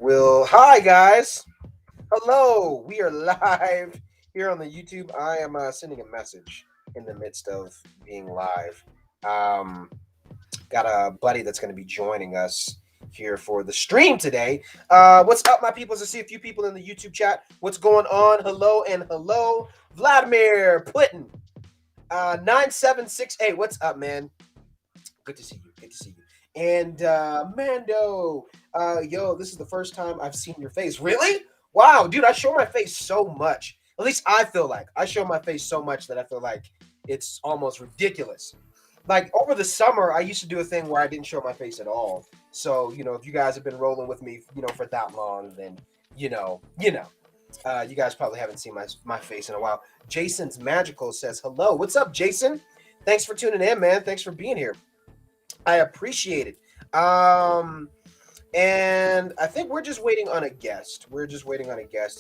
Hi guys. Hello. We are live here on the YouTube. I am sending a message in the midst of being live. Um, got a buddy that's going to be joining us here for the stream today. What's up, my peoples? I see a few people in the YouTube chat. What's going on? Hello and hello. Vladimir Putin. 9768. What's up, man? Good to see you. Good to see you. And Mando, yo, this is the first time I've seen your face. Really? Wow, dude, I show my face so much. At least I feel like I show my face so much that I feel like it's almost ridiculous. Like over the summer, I used to do a thing where I didn't show my face at all. So, if you guys have been rolling with me, for that long, then you guys probably haven't seen my face in a while. Jason's Magical says hello. What's up, Jason? Thanks for tuning in, man. Thanks for being here. I appreciate it. And I think we're just waiting on a guest.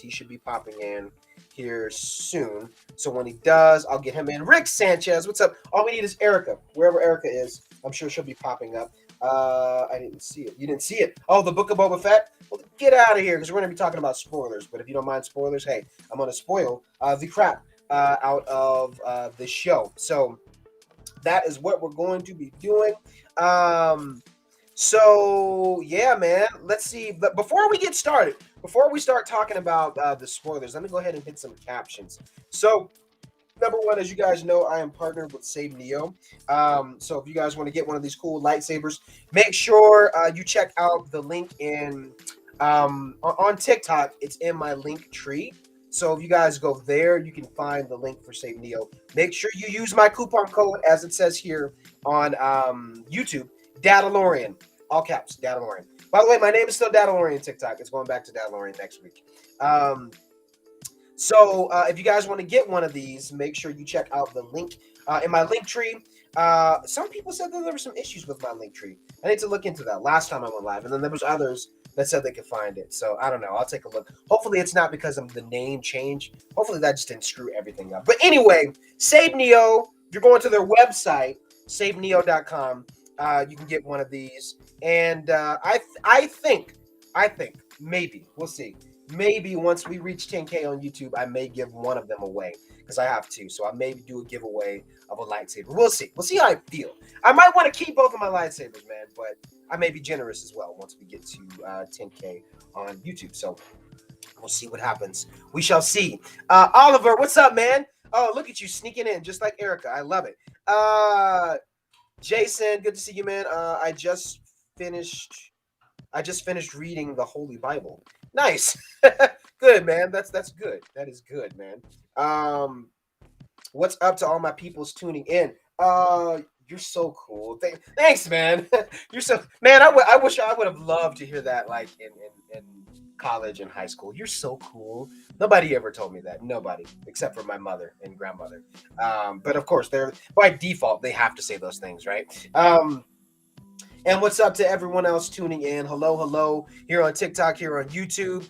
He should be popping in here soon. So when he does, I'll get him in. Rick Sanchez, what's up? All we need is Erica. Wherever Erica is, I'm sure she'll be popping up. I didn't see it. You didn't see it? Oh, the Book of Boba Fett? Well, get out of here because we're going to be talking about spoilers. But if you don't mind spoilers, hey, I'm going to spoil the crap out of the show. So that is what we're going to be doing. So yeah, man. Let's see. But before we get started, before we start talking about the spoilers, let me go ahead and hit some captions. So number one, as you guys know, I am partnered with Save Neo. So if you guys want to get one of these cool lightsabers, make sure you check out the link in on TikTok. It's in my link tree. So if you guys go there, you can find the link for Save Neo. Make sure you use my coupon code as it says here on YouTube, Dadalorian, all caps, Dadalorian. By the way, my name is still Dadalorian TikTok. It's going back to Dadalorian next week. So if you guys want to get one of these, make sure you check out the link in my link tree. Some people said that there were some issues with my link tree. I need to look into that. Last time I went live, and then there was others that said they could find it. So I don't know. I'll take a look. Hopefully it's not because of the name change. Hopefully that just didn't screw everything up. But anyway, Save Neo. If you're going to their website, saveneo.com, you can get one of these. And I think maybe we'll see. Maybe once we reach 10K on YouTube, I may give one of them away because I have two. So I may do a giveaway of a lightsaber. We'll see. We'll see how I feel. I might want to keep both of my lightsabers, man, but I may be generous as well once we get to 10K on YouTube. So we'll see what happens. We shall see. Oliver, what's up, man? Oh, look at you sneaking in just like Erica. I love it. Jason, good to see you, man. I just finished reading the Holy Bible. Nice. Good, man. That's good. That is good, man. What's up to all my peoples tuning in? You're so cool. Thanks, man. You're so man. I wish I would have loved to hear that like in college and high school. You're so cool. Nobody ever told me that. Nobody except for my mother and grandmother. But of course, they're by default they have to say those things, right? And what's up to everyone else tuning in? Hello, here on TikTok, here on YouTube.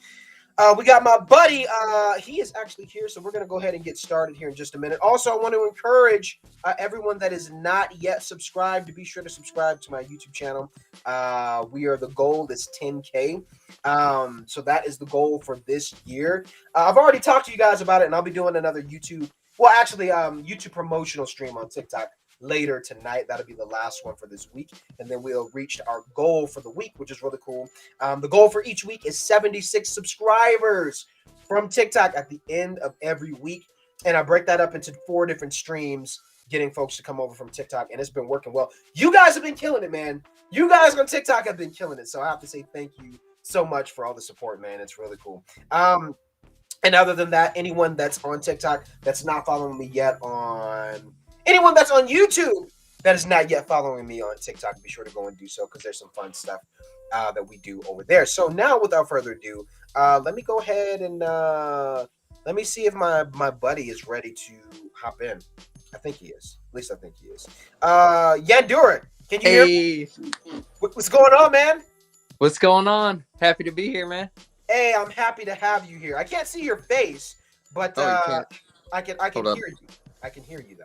We got my buddy. He is actually here, so we're going to go ahead and get started here in just a minute. Also, I want to encourage everyone that is not yet subscribed to be sure to subscribe to my YouTube channel. The goal is 10K. So that is the goal for this year. I've already talked to you guys about it, and I'll be doing another YouTube promotional stream on TikTok later tonight. That'll be the last one for this week, and then we'll reach our goal for the week, which is really cool. The goal for each week is 76 subscribers from TikTok at the end of every week, and I break that up into 4 different streams, getting folks to come over from TikTok, and it's been working well. You guys have been killing it, man. You guys on TikTok have been killing it, so I have to say thank you so much for all the support, man. It's really cool. And other than that, anyone that's on TikTok that's not following me yet anyone that's on YouTube that is not yet following me on TikTok, be sure to go and do so because there's some fun stuff that we do over there. So now, without further ado, let me go ahead and let me see if my buddy is ready to hop in. I think he is. At least I think he is. Yandura, can you hear me? What's going on, man? What's going on? Happy to be here, man. Hey, I'm happy to have you here. I can't see your face, but I can hear you. I can hear you though.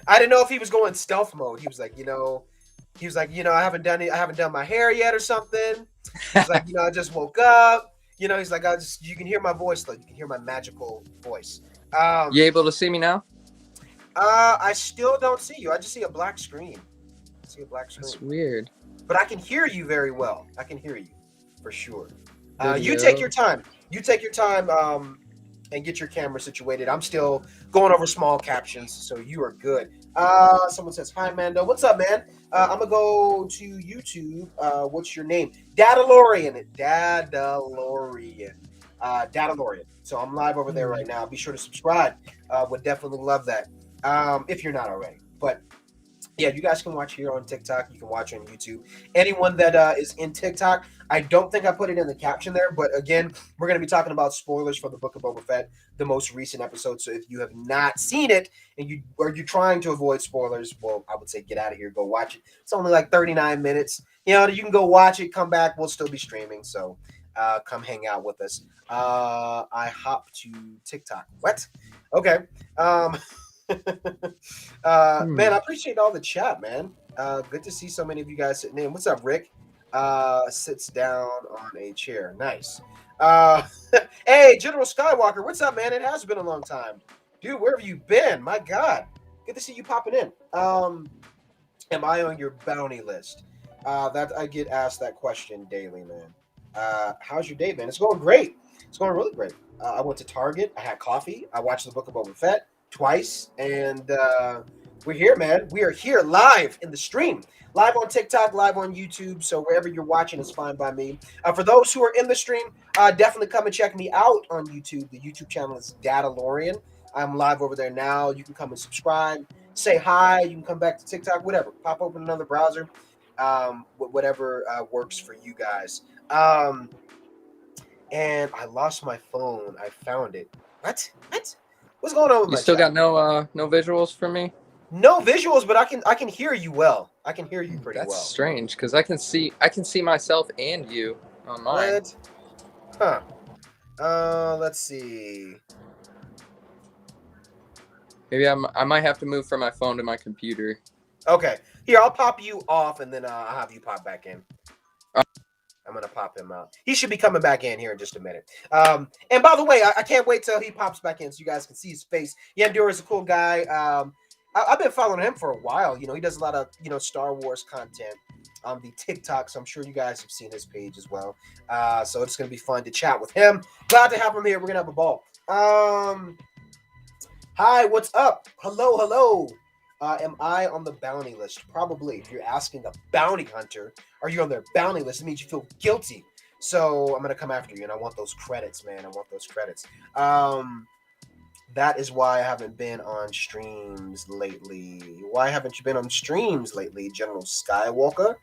I didn't know if he was going stealth mode. He was like, I haven't done my hair yet or something. He's like, I just woke up. He's like, you can hear my voice though. You can hear my magical voice. You able to see me now? I still don't see you. I just see a black screen. I see a black screen. That's weird. But I can hear you very well. I can hear you for sure. You Video. take your time. You take your time and get your camera situated. I'm still going over small captions, so you are good. Someone says, hi, Mando. What's up, man? I'm going to go to YouTube. What's your name? Dadalorian. Dadalorian. So I'm live over there right now. Be sure to subscribe. Would definitely love that if you're not already. But yeah, you guys can watch here on TikTok. You can watch on YouTube. Anyone that is in TikTok, I don't think I put it in the caption there. But again, we're going to be talking about spoilers for the Book of Boba Fett, the most recent episode. So if you have not seen it and you're trying to avoid spoilers, well, I would say get out of here. Go watch it. It's only like 39 minutes. You can go watch it, come back. We'll still be streaming. So come hang out with us. I hop to TikTok. What? Okay. Man, I appreciate all the chat, man. Good to see so many of you guys sitting in. What's up, Rick? Sits down on a chair. Nice. Hey, General Skywalker, what's up, man? It has been a long time. Dude, where have you been? My God. Good to see you popping in. Am I on your bounty list? That I get asked that question daily, man. How's your day, man? It's going great. It's going really great. I went to Target. I had coffee. I watched the Book of Boba Fett twice, and we're here, man. We are here live in the stream, live on TikTok, live on YouTube. So wherever you're watching is fine by me. For those who are in the stream, definitely come and check me out on YouTube. The YouTube channel is Dadalorian. I'm live over there now. You can come and subscribe, say hi. You can come back to TikTok, whatever. Pop open another browser, whatever works for you guys. And I lost my phone. I found it. What? What's going on with You my still chat? got no visuals for me? No visuals, but I can hear you well. I can hear you pretty That's well. strange because I can see myself and you on mine. What? Huh. Let's see. Maybe I might have to move from my phone to my computer. Okay. Here, I'll pop you off and then I'll have you pop back in. I'm gonna pop him out. He should be coming back in here in just a minute. And by the way, I can't wait till he pops back in so you guys can see his face. Yandura is a cool guy. I've been following him for a while. He does a lot of Star Wars content on the TikTok, so I'm sure you guys have seen his page as well. So it's gonna be fun to chat with him. Glad to have him here. We're gonna have a ball. Hi, what's up? Hello. Am I on the bounty list? Probably. If you're asking a bounty hunter, are you on their bounty list? It means you feel guilty. So I'm gonna come after you, and I want those credits, man. I want those credits. That is why I haven't been on streams lately. Why haven't you been on streams lately, General Skywalker?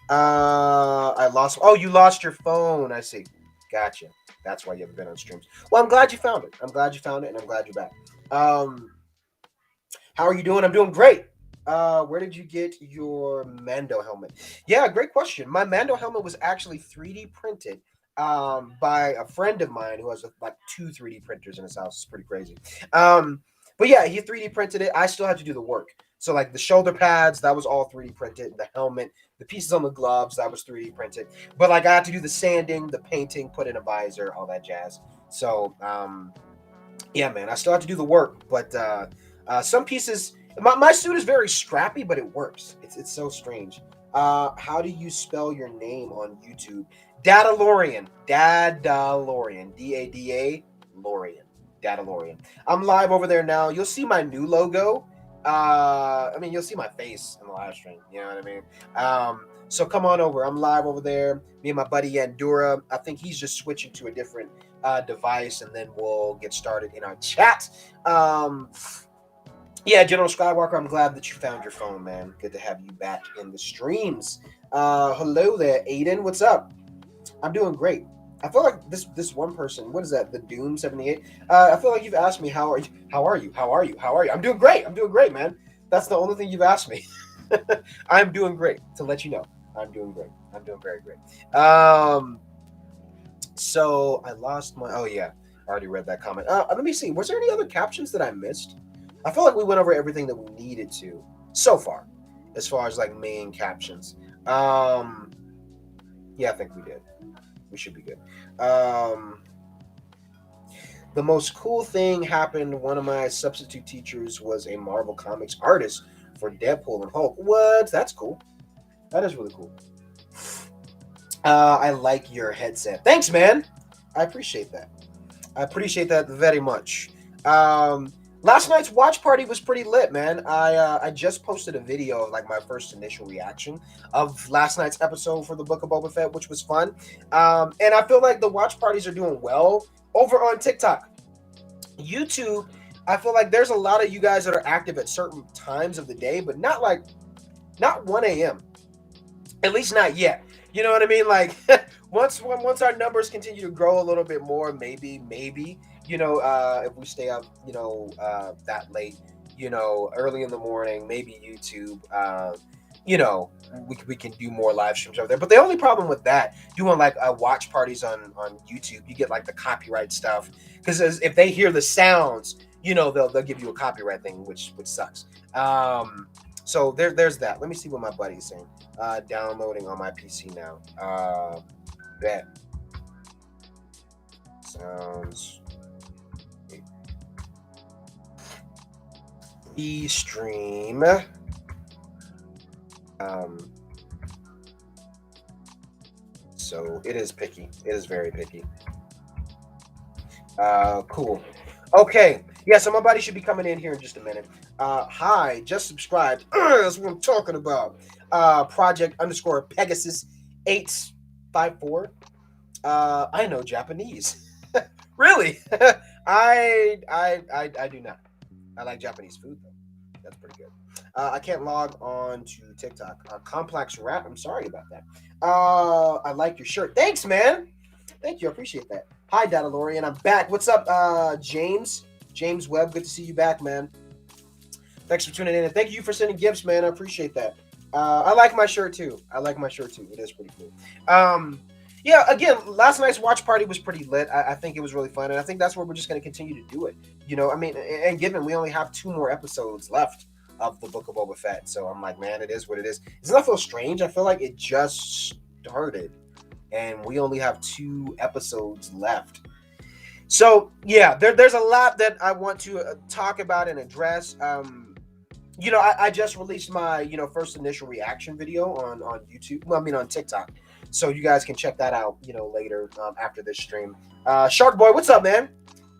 I lost. Oh, you lost your phone. I see. Gotcha. That's why you haven't been on streams. Well, I'm glad you found it. And I'm glad you're back. How are you doing? I'm doing great. Where did you get your Mando helmet? Yeah, great question. My Mando helmet was actually 3D printed by a friend of mine who has like 2 3D printers in his house. It's pretty crazy. But yeah, he 3D printed it. I still had to do the work. So like the shoulder pads, that was all 3D printed. The helmet, the pieces on the gloves, that was 3D printed. But like I had to do the sanding, the painting, put in a visor, all that jazz. So yeah, man, I still have to do the work, but some pieces. My suit is very scrappy, but it works. It's so strange. How do you spell your name on YouTube? Dadalorian. Dadalorian. Lorian. Dadalorian. I'm live over there now. You'll see my new logo. You'll see my face in the live stream. You know what I mean? So come on over. I'm live over there. Me and my buddy Yandura. I think he's just switching to a different device, and then we'll get started in our chat. Yeah, General Skywalker, I'm glad that you found your phone, man. Good to have you back in the streams. Hello there, Aiden. What's up? I'm doing great. I feel like this one person, what is that? The Doom 78. I feel like you've asked me how are you? I'm doing great, man. That's the only thing you've asked me. I'm doing great. To let you know, I'm doing great. I'm doing very great. So I lost my. Oh yeah, I already read that comment. Let me see. Was there any other captions that I missed? I feel like we went over everything that we needed to so far, as like main captions. Yeah, I think we did. We should be good. Um, the most cool thing happened. One of my substitute teachers was a Marvel Comics artist for Deadpool and Hulk. What? That's cool. That is really cool. I like your headset. Thanks, man. I appreciate that. I appreciate that very much. Last night's watch party was pretty lit, man. I just posted a video of like my first initial reaction of last night's episode for the Book of Boba Fett, which was fun. And I feel like the watch parties are doing well over on TikTok. YouTube, I feel like there's a lot of you guys that are active at certain times of the day, but not 1 a.m. At least not yet. You know what I mean? Like once our numbers continue to grow a little bit more, maybe if we stay up, that late, early in the morning, maybe YouTube, you know, we can do more live streams over there. But the only problem with that, doing like watch parties on YouTube, you get like the copyright stuff because if they hear the sounds, they'll give you a copyright thing, which sucks. So there's that. Let me see what my buddy's saying. Downloading on my PC now. Bet sounds. E stream. So it is picky. It is very picky. Cool. Okay. Yeah, so my buddy should be coming in here in just a minute. Hi, just subscribed. That's what I'm talking about. Project _ Pegasus 854. I know Japanese. Really? I do not. I like Japanese food though. That's pretty good. I can't log on to TikTok. Complex Rat. I'm sorry about that. I like your shirt. Thanks, man. Thank you. I appreciate that. Hi, Dadalorian. I'm back. What's up, James? James Webb. Good to see you back, man. Thanks for tuning in. And thank you for sending gifts, man. I appreciate that. I like my shirt too. It is pretty cool. Yeah, again, last night's watch party was pretty lit. I think it was really fun. And I think that's where we're just going to continue to do it. I mean, and given we only have 2 more episodes left of the Book of Boba Fett. So I'm like, man, it is what it is. Doesn't that feel strange? I feel like it just started and we only have 2 episodes left. So yeah, there's a lot that I want to talk about and address. I just released my, first initial reaction video on YouTube. Well, I mean, on TikTok. So you guys can check that out, later after this stream. Shark Boy, what's up, man?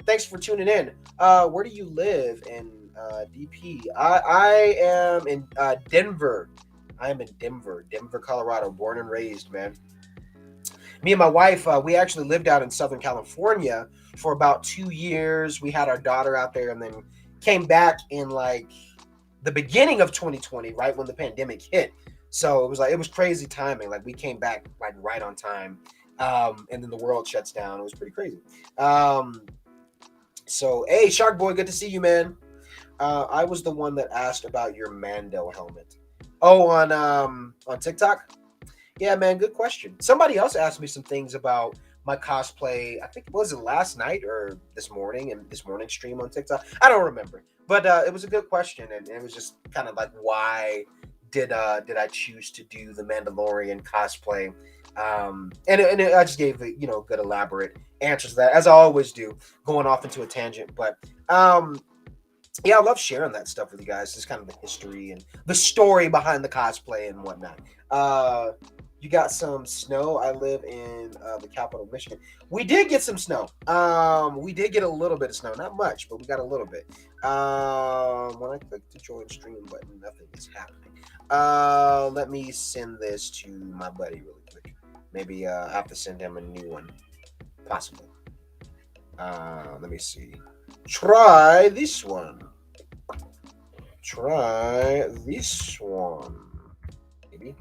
Thanks for tuning in. Where do you live in DP? I am in Denver. I am in Denver, Colorado, born and raised, man. Me and my wife, we actually lived out in Southern California for about 2 years. We had our daughter out there and then came back in like the beginning of 2020, right when the pandemic hit. So it was crazy timing. Like we came back like right on time. And then the world shuts down. It was pretty crazy. So hey, Shark Boy, good to see you, man. I was the one that asked about your Mando helmet. Oh, on TikTok? Yeah, man, good question. Somebody else asked me some things about my cosplay. I think it was last night or this morning, and this morning stream on TikTok. I don't remember, but it was a good question, and it was just kind of like, why did I choose to do the Mandalorian cosplay? I just gave a good elaborate answers to that, as I always do, going off into a tangent. But yeah, I love sharing that stuff with you guys. Just kind of the history and the story behind the cosplay and whatnot. You got some snow. I live in the capital of Michigan. We did get some snow. We did get a little bit of snow. Not much, but we got a little bit. When I click the join stream button, nothing is happening. Let me send this to my buddy really quick. Maybe I have to send him a new one. Possible. Let me see. Try this one. Maybe.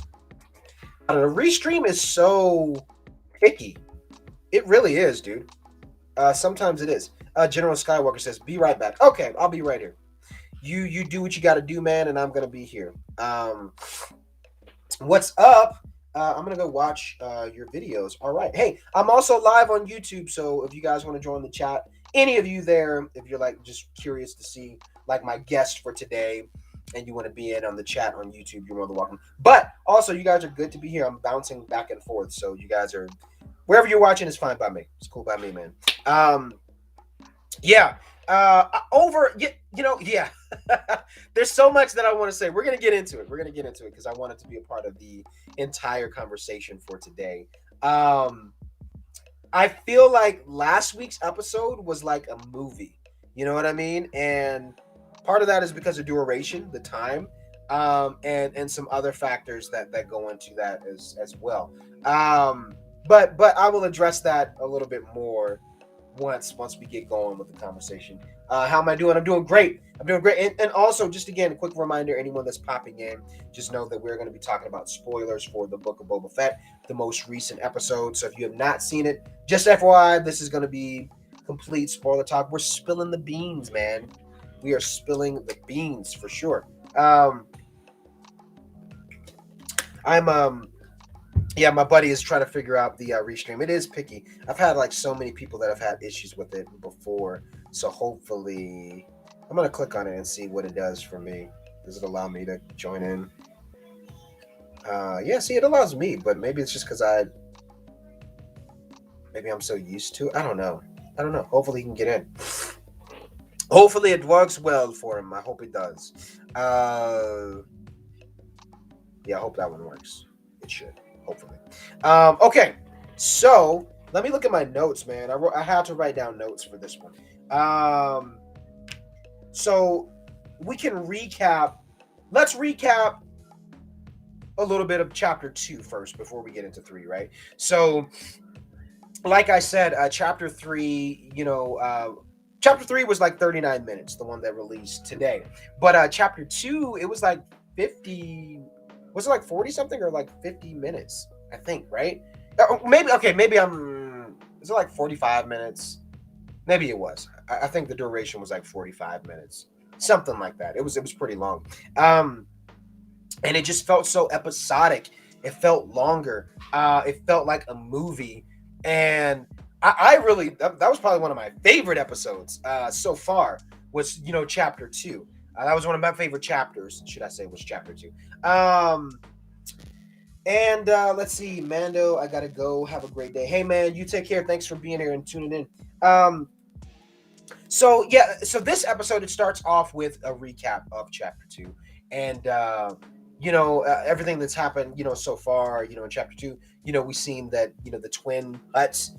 The restream is so picky. It really is, dude. Sometimes it is. General Skywalker says, "Be right back." Okay, I'll be right here. You do what you got to do, man, and I'm gonna be here. What's up? I'm gonna go watch your videos. All right. Hey, I'm also live on YouTube, so if you guys want to join the chat, any of you there, if you're like just curious to see like my guest for today, and you want to be in on the chat on YouTube, you're more than welcome. But also, you guys are good to be here. I'm bouncing back and forth, so you guys are wherever you're watching is fine by me. It's cool by me, man. Yeah. Over. Yeah. There's so much that I want to say. We're gonna get into it. Because I want it to be a part of the entire conversation for today. I feel like last week's episode was like a movie. You know what I mean? And part of that is because of duration, the time, and some other factors that go into that as well. But I will address that a little bit more once we get going with the conversation. How am I doing? I'm doing great. And also, just again, a quick reminder: anyone that's popping in, just know that we're going to be talking about spoilers for the Book of Boba Fett, the most recent episode. So if you have not seen it, just FYI, this is going to be complete spoiler talk. We're spilling the beans, man. We are spilling the beans for sure. Yeah, my buddy is trying to figure out the restream. It is picky. I've had like so many people that have had issues with it before, so hopefully I'm gonna click on it and see what it does for me. Does it allow me to join in? Yeah, see, it allows me, but maybe it's just because maybe I'm so used to it. I don't know. Hopefully he can get in. Hopefully it works well for him. I hope it does. Yeah, I hope that one works. It should. Hopefully. Okay, so let me look at my notes, man. I had to write down notes for this one. So we can recap. Let's recap a little bit of chapter 2 first before we get into 3, right? So, like I said, chapter 3, chapter 3 was like 39 minutes, the one that released today. But chapter 2, it was like 50. Was it like 40 something or like 50 minutes? I think, right? Maybe is it like 45 minutes? Maybe it was. I think the duration was like 45 minutes. Something like that. It was pretty long. And it just felt so episodic. It felt longer. It felt like a movie. And I really, that was probably one of my favorite episodes so far was, chapter 2. That was one of my favorite chapters, should I say, was chapter 2. And let's see, Mando, I gotta go. Have a great day. Hey, man, you take care. Thanks for being here and tuning in. So this episode, it starts off with a recap of chapter 2. And, everything that's happened, so far, in chapter 2, we've seen that, the twin Hutts,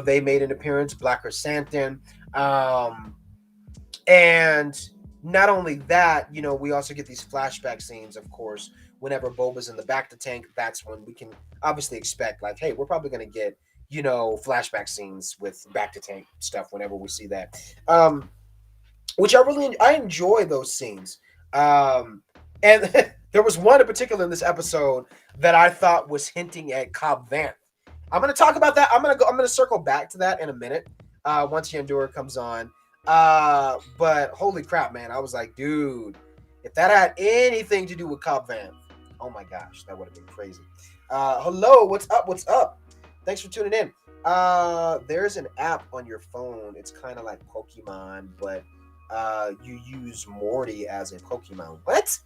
they made an appearance, Black Chrysanthemum. And not only that, we also get these flashback scenes, of course, whenever Boba's in the back to tank. That's when we can obviously expect, like, hey, we're probably going to get, flashback scenes with back to tank stuff whenever we see that. Which I enjoy those scenes. And there was one in particular in this episode that I thought was hinting at Cobb Vanth. I'm going to talk about that. I'm going to circle back to that in a minute. Once Yandura comes on. But holy crap, man. I was like, dude, if that had anything to do with Cobb Vanth, oh my gosh, that would have been crazy. Hello, what's up? Thanks for tuning in. There's an app on your phone. It's kind of like Pokemon, but you use Morty as a Pokemon. What?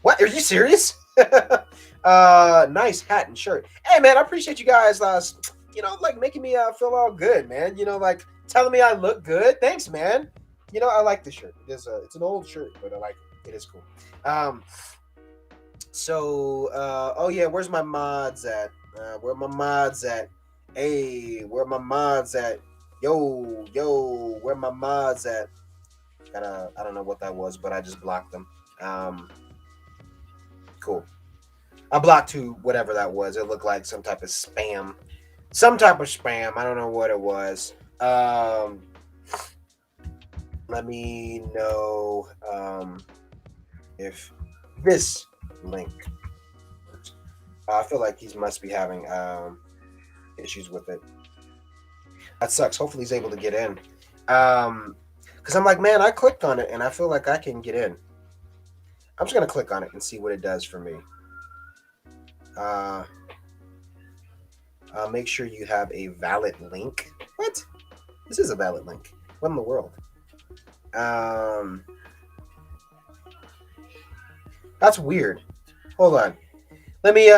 What? Are you serious? Nice hat and shirt. Hey, man, I appreciate you guys, making me feel all good, man. Like telling me I look good. Thanks, man. I like the shirt. It's an old shirt, but I like it. It is cool. Oh yeah, where's my mods at? Where my mods at? Hey, where my mods at? Yo, where my mods at? I don't know what that was, but I just blocked them. Cool. I blocked whatever that was. It looked like some type of spam. I don't know what it was. Let me know if this link works. I feel like he must be having issues with it. That sucks. Hopefully he's able to get in. Because I'm like, man, I clicked on it and I feel like I can get in. I'm just going to click on it and see what it does for me. Make sure you have a valid link. What? This is a valid link. What in the world? That's weird. Hold on. Let me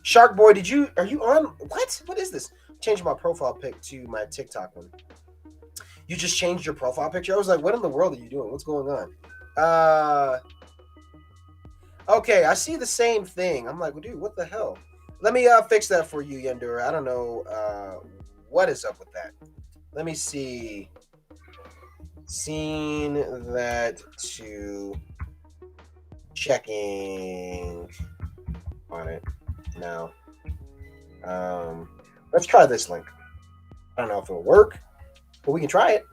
Shark Boy, are you on what? What is this? Changed my profile pic to my TikTok one. You just changed your profile picture? I was like, what in the world are you doing? What's going on? Okay, I see the same thing. I'm like, well, dude, what the hell? Let me fix that for you, Yendura. I don't know what is up with that. Let me see. Seen that to checking on it now. Let's try this link. I don't know if it'll work, but we can try it.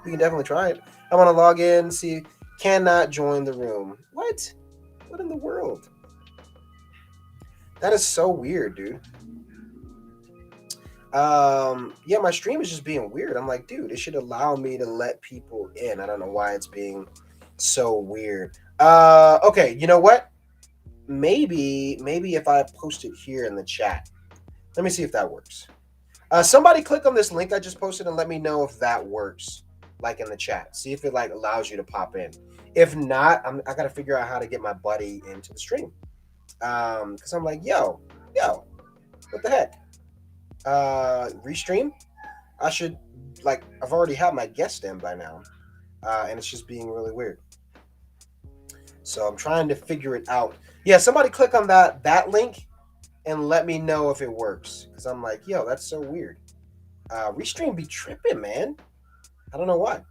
We can definitely try it. I want to log in, see, cannot join the room. What? What in the world? That is so weird, dude. Yeah, my stream is just being weird. I'm like, dude, it should allow me to let people in. I don't know why it's being so weird. Okay, you know what? Maybe if I post it here in the chat. Let me see if that works. Somebody click on this link I just posted and let me know if that works, like in the chat. See if it like allows you to pop in. If not, I gotta figure out how to get my buddy into the stream. Because I'm like, yo, what the heck? Restream. I should I've already had my guest in by now, and it's just being really weird. So I'm trying to figure it out. Yeah, somebody click on that link and let me know if it works. Because I'm like, yo, that's so weird. Restream be tripping, man. I don't know why.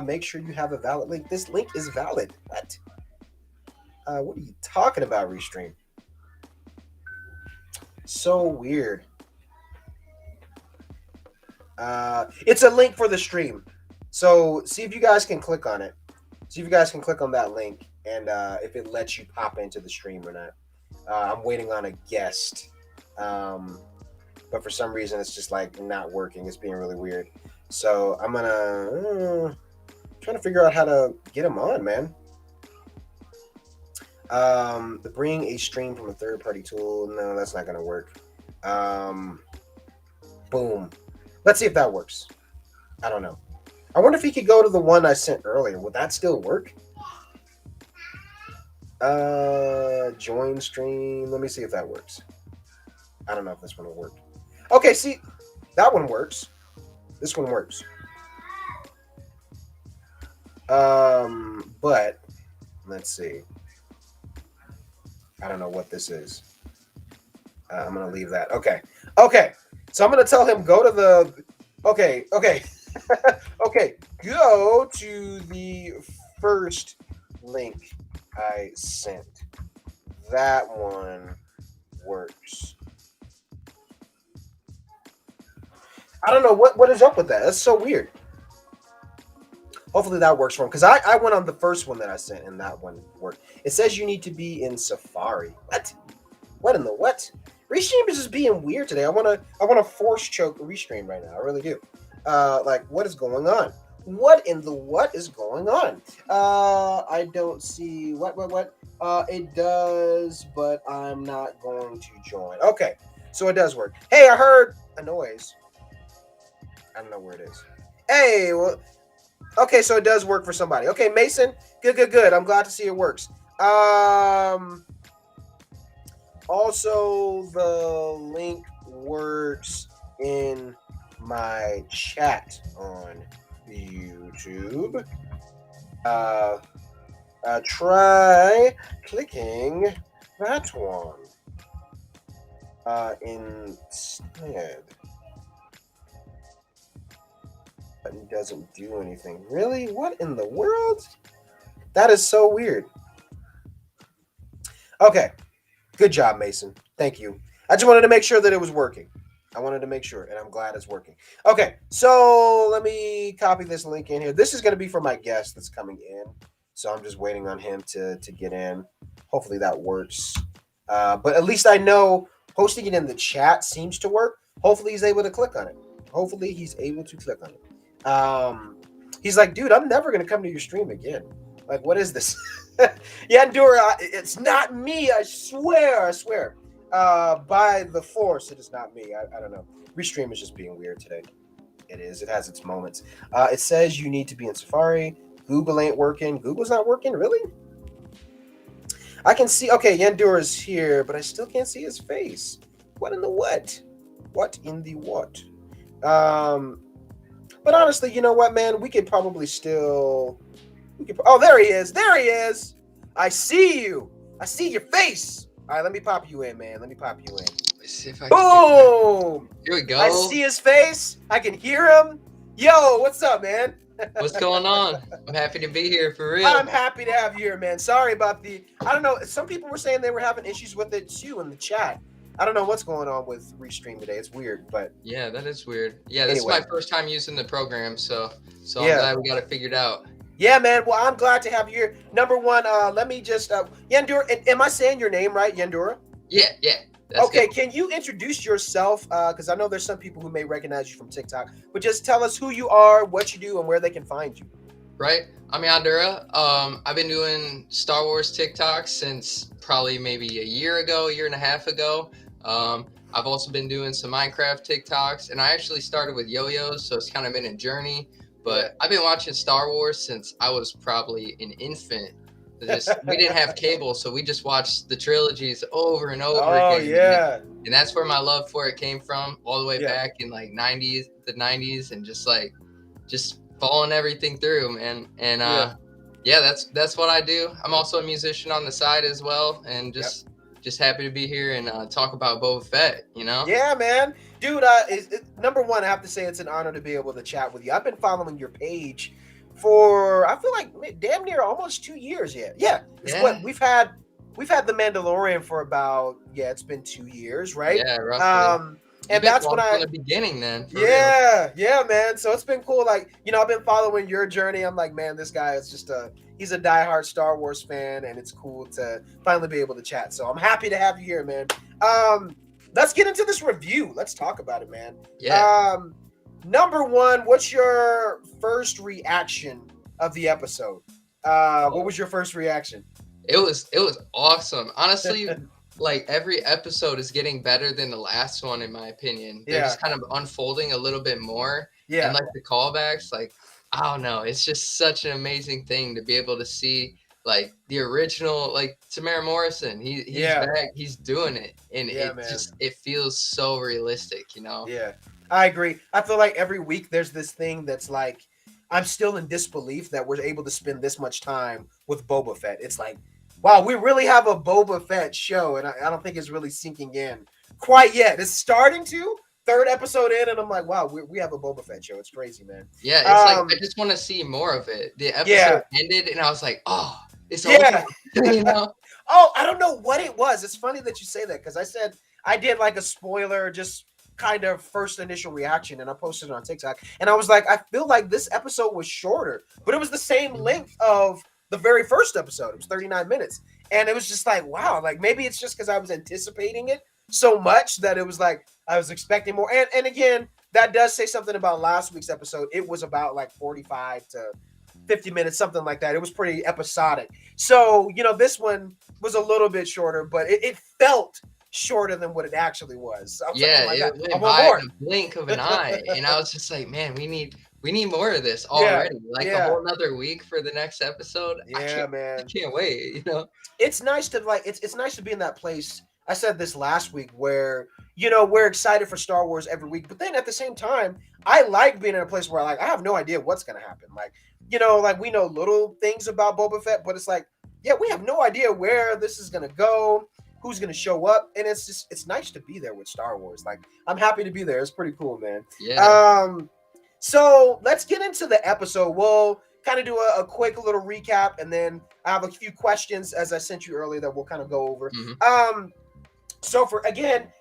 Make sure you have a valid link. This link is valid. What? What are you talking about, Restream? So weird. It's a link for the stream. So see if you guys can click on it. See if you guys can click on that link and if it lets you pop into the stream or not. I'm waiting on a guest. But for some reason it's just like not working. It's being really weird. So I'm gonna trying to figure out how to get him on, man. The bring a stream from a third-party tool. No, that's not gonna work. Boom. Let's see if that works. I don't know. I wonder if he could go to the one I sent earlier. Would that still work? Join stream. Let me see if that works. I don't know if this one will work. Okay, see, that one works. This one works. But let's see. I don't know what this is. I'm gonna leave that. Okay. So I'm gonna tell him go to the. Okay. Okay. Go to the first link I sent. That one works. I don't know what is up with that. That's so weird. Hopefully that works for him because I went on the first one that I sent and that one worked. It says you need to be in Safari. What? What in the what? Restream is just being weird today. I wanna force choke Restream right now. I really do. What is going on? What in the what is going on? I don't see what. It does, but I'm not going to join. Okay, so it does work. Hey, I heard a noise. I don't know where it is. Hey, well, okay, so it does work for somebody. Okay, Mason, good. I'm glad to see it works. Also, the link works in my chat on YouTube. Try clicking that one instead. Button doesn't do anything. Really? What in the world? That is so weird. Okay. Good job, Mason. Thank you. I just wanted to make sure that it was working. I wanted to make sure, and I'm glad it's working. Okay, so let me copy this link in here. This is going to be for my guest that's coming in. So I'm just waiting on him to get in. Hopefully that works. But at least I know posting it in the chat seems to work. Hopefully he's able to click on it. He's like, dude, I'm never going to come to your stream again. Like, what is this? Yeah, Endura, it's not me. I swear. By the force, it is not me. I don't know. Restream is just being weird today. It is. It has its moments. It says you need to be in Safari. Google ain't working. Google's not working, really? I can see. Okay, Yandura's here, but I still can't see his face. What in the what? What in the what? But honestly, you know what, man? We could probably still. Oh, there he is. There he is. I see you. I see your face. All right, let me pop you in, man. Let me pop you in. Let's see if I can. Boom! Here we go. I see his face. I can hear him. Yo, what's up, man? What's going on? I'm happy to be here for real. I'm happy to have you here, man. Sorry about I don't know. Some people were saying they were having issues with it too in the chat. I don't know what's going on with Restream today. It's weird, but yeah, that is weird. Yeah, this is my first time using the program, so I'm glad we got it figured out. Yeah, man. Well, I'm glad to have you here. Number one, let me just Yandura. Am I saying your name right, Yandura? Yeah. Okay, good. Can you introduce yourself? Because I know there's some people who may recognize you from TikTok, but just tell us who you are, what you do, and where they can find you. Right. I'm Yandura. I've been doing Star Wars TikToks since probably maybe a year and a half ago. I've also been doing some Minecraft TikToks, and I actually started with yo-yos, so it's kind of been a journey. But I've been watching Star Wars since I was probably an infant. We didn't have cable, so we just watched the trilogies over and over again. Oh, yeah. And that's where my love for it came from, all the way back in like the 90s, and just following everything through, man. And that's what I do. I'm also a musician on the side as well, and just happy to be here and talk about Boba Fett, you know? Yeah, man. Dude, number one, I have to say it's an honor to be able to chat with you. I've been following your page for, I feel like damn near almost 2 years yet. Yeah. What we've had the Mandalorian for about, it's been 2 years, right? Yeah, roughly. And that's when from the beginning then. Yeah, man. So it's been cool. Like, I've been following your journey. I'm like, man, this guy is just he's a diehard Star Wars fan, and it's cool to finally be able to chat. So I'm happy to have you here, man. Let's get into this review. Let's talk about it, man. Yeah. Number one, what's your first reaction of the episode? What was your first reaction? It was awesome. Honestly, like every episode is getting better than the last one, in my opinion. They're just kind of unfolding a little bit more. Yeah. And like the callbacks, like, I don't know. It's just such an amazing thing to be able to see like the original, like Tamara Morrison. He's back. He's doing it. And it feels so realistic, you know? Yeah. I agree. I feel like every week there's this thing that's like, I'm still in disbelief that we're able to spend this much time with Boba Fett. It's like, wow, we really have a Boba Fett show, and I don't think it's really sinking in quite yet. It's starting to. Third episode in, and I'm like, wow, we have a Boba Fett show. It's crazy, man. Yeah, it's like I just want to see more of it. The episode ended, and I was like, oh, it's over. You know? Oh, I don't know what it was. It's funny that you say that, because I said I did like a spoiler, just kind of first initial reaction, and I posted it on TikTok, and I was like, I feel like this episode was shorter, but it was the same length of the very first episode. It was 39 minutes, and it was just like, wow, like maybe it's just because I was anticipating it so much that it was like I was expecting more. And again, that does say something about last week's episode. It was about like 45 to 50 minutes, something like that. It was pretty episodic. So, this one was a little bit shorter, but it felt shorter than what it actually was. So I was it went by in a blink of an eye. And I was just like, man, we need more of this already. A whole another week for the next episode. Man. I can't wait, It's nice to it's nice to be in that place. I said this last week where, we're excited for Star Wars every week, but then at the same time, I like being in a place where I have no idea what's going to happen. Like, we know little things about Boba Fett, but it's like, we have no idea where this is going to go, who's going to show up. And it's nice to be there with Star Wars. Like, I'm happy to be there. It's pretty cool, man. Yeah. So let's get into the episode. We'll kind of do a quick little recap, and then I have a few questions as I sent you earlier that we'll kind of go over. Mm-hmm. So for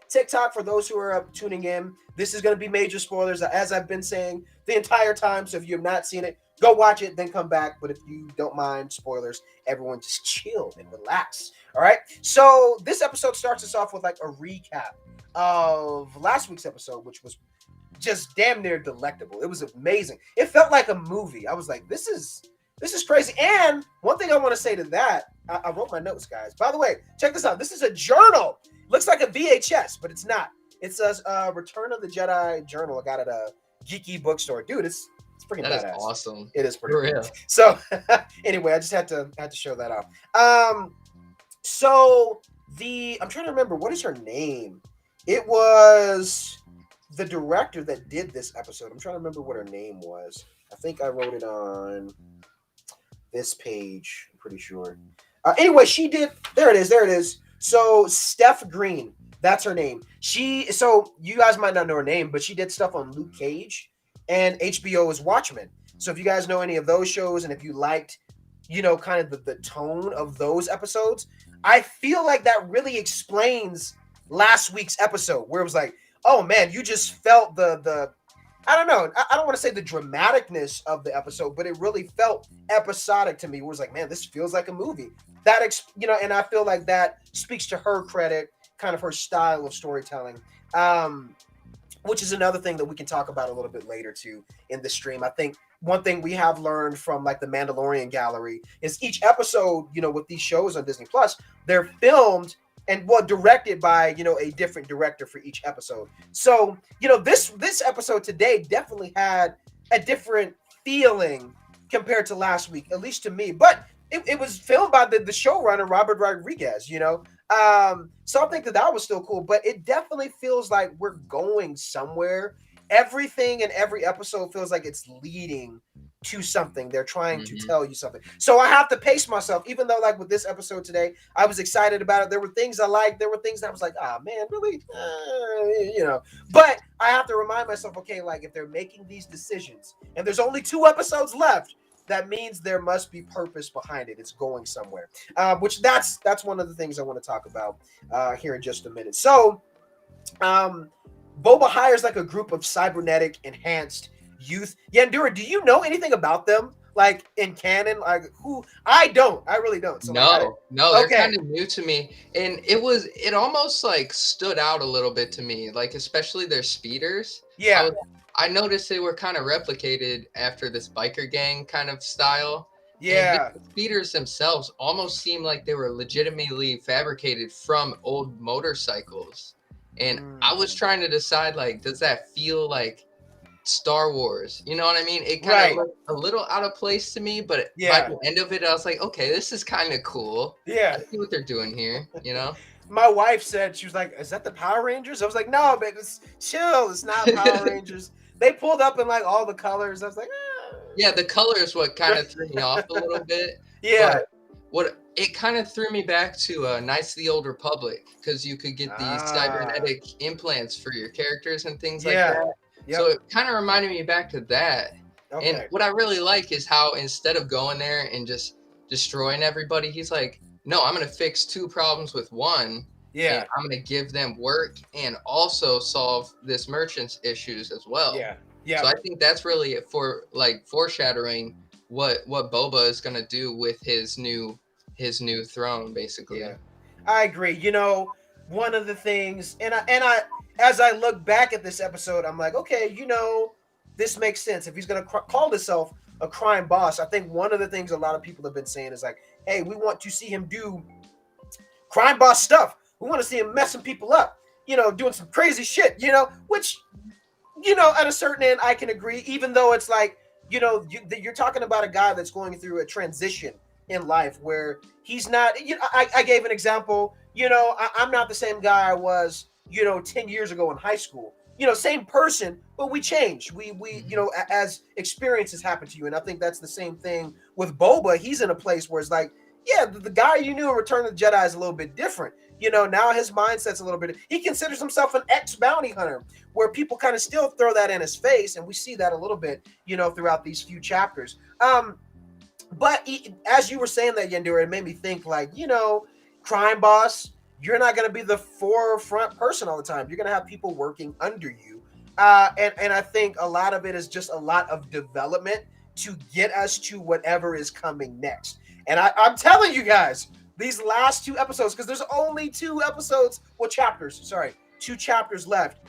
TikTok, for those who are tuning in, this is going to be major spoilers, as I've been saying the entire time. So if you have not seen it, go watch it, then come back. But if you don't mind spoilers, everyone just chill and relax. All right. So this episode starts us off with like a recap of last week's episode, which was just damn near delectable. It was amazing. It felt like a movie. I was like, this is crazy. And one thing I want to say to that, I wrote my notes, guys. By the way, check this out. This is a journal. Looks like a VHS, but it's not. It's a Return of the Jedi journal. I got it at a geeky bookstore. Dude, it's It's freaking That is badass. awesome. It is pretty For cool. real. So anyway, I just had to show that off. So I'm trying to remember, what is her name? It was the director that did this episode. I'm trying to remember what her name was. I think I wrote it on this page. I'm pretty sure. Anyway, she did. There it is. There it is. So Steph Green, that's her name. So you guys might not know her name, but she did stuff on Luke Cage and HBO's Watchmen. So if you guys know any of those shows, and if you liked, kind of the tone of those episodes, I feel like that really explains last week's episode, where it was like, oh man, you just felt the I don't know. I don't want to say the dramaticness of the episode, but it really felt episodic to me. It was like, man, this feels like a movie. And I feel like that speaks to her credit, kind of her style of storytelling, which is another thing that we can talk about a little bit later too in the stream. I think one thing we have learned from like the Mandalorian gallery is each episode, with these shows on Disney Plus, they're filmed and directed by a different director for each episode. So this episode today definitely had a different feeling compared to last week, at least to me. But it was filmed by the showrunner Robert Rodriguez. So I think that was still cool. But it definitely feels like we're going somewhere. Everything in every episode feels like it's leading to something. They're trying to tell you something. So I have to pace myself, even though like with this episode today, I was excited about it. There were things I liked. There were things that I was like, ah, man, really? But I have to remind myself, okay, like if they're making these decisions and there's only 2 episodes left, that means there must be purpose behind it. It's going somewhere, which that's one of the things I want to talk about here in just a minute. So Boba hires like a group of cybernetic enhanced youth. Yandura, do you know anything about them? Like in canon, like who? I don't. I really don't. So no, they're okay. kind of new to me, and it almost like stood out a little bit to me, like especially their speeders. Yeah. I noticed they were kind of replicated after this biker gang kind of style. Yeah. And the speeders themselves almost seem like they were legitimately fabricated from old motorcycles. And I was trying to decide, like, does that feel like Star Wars? You know what I mean? It kind of looked a little out of place to me, but by the end of it, I was like, okay, this is kind of cool. Yeah. I see what they're doing here, My wife said, she was like, is that the Power Rangers? I was like, no, but it's chill. It's not Power Rangers. They pulled up in like all the colors. I was like, yeah, the color is what kind of threw me off a little bit. Yeah. But it kind of threw me back to Knights of the Old Republic, because you could get these cybernetic implants for your characters and things like that. Yep. So it kind of reminded me back to that. Okay. And what I really like is how instead of going there and just destroying everybody, he's like, no, I'm going to fix 2 problems with 1. Yeah. And I'm going to give them work and also solve this merchant's issues as well. Yeah. Yeah. So I think that's really it for like foreshadowing what Boba is going to do with his new throne, basically. Yeah. I agree. One of the things, and I as I look back at this episode, I'm like, okay, this makes sense. If he's going to call himself a crime boss, I think one of the things a lot of people have been saying is like, hey, we want to see him do crime boss stuff. We want to see him messing people up, doing some crazy shit, which, at a certain end, I can agree, even though it's like, you're talking about a guy that's going through a transition in life where he's not, I gave an example, I'm not the same guy I was, 10 years ago in high school, same person, but we change. We as experiences happen to you. And I think that's the same thing with Boba. He's in a place where it's like, yeah, the guy you knew in Return of the Jedi is a little bit different. Now his mindset's a little bit, he considers himself an ex-bounty hunter, where people kind of still throw that in his face. And we see that a little bit, throughout these few chapters. But as you were saying that, Yandura, it made me think like, crime boss, you're not going to be the forefront person all the time. You're going to have people working under you. And I think a lot of it is just a lot of development to get us to whatever is coming next. And I'm telling you guys, these last 2 episodes, because there's only 2 episodes, 2 chapters left.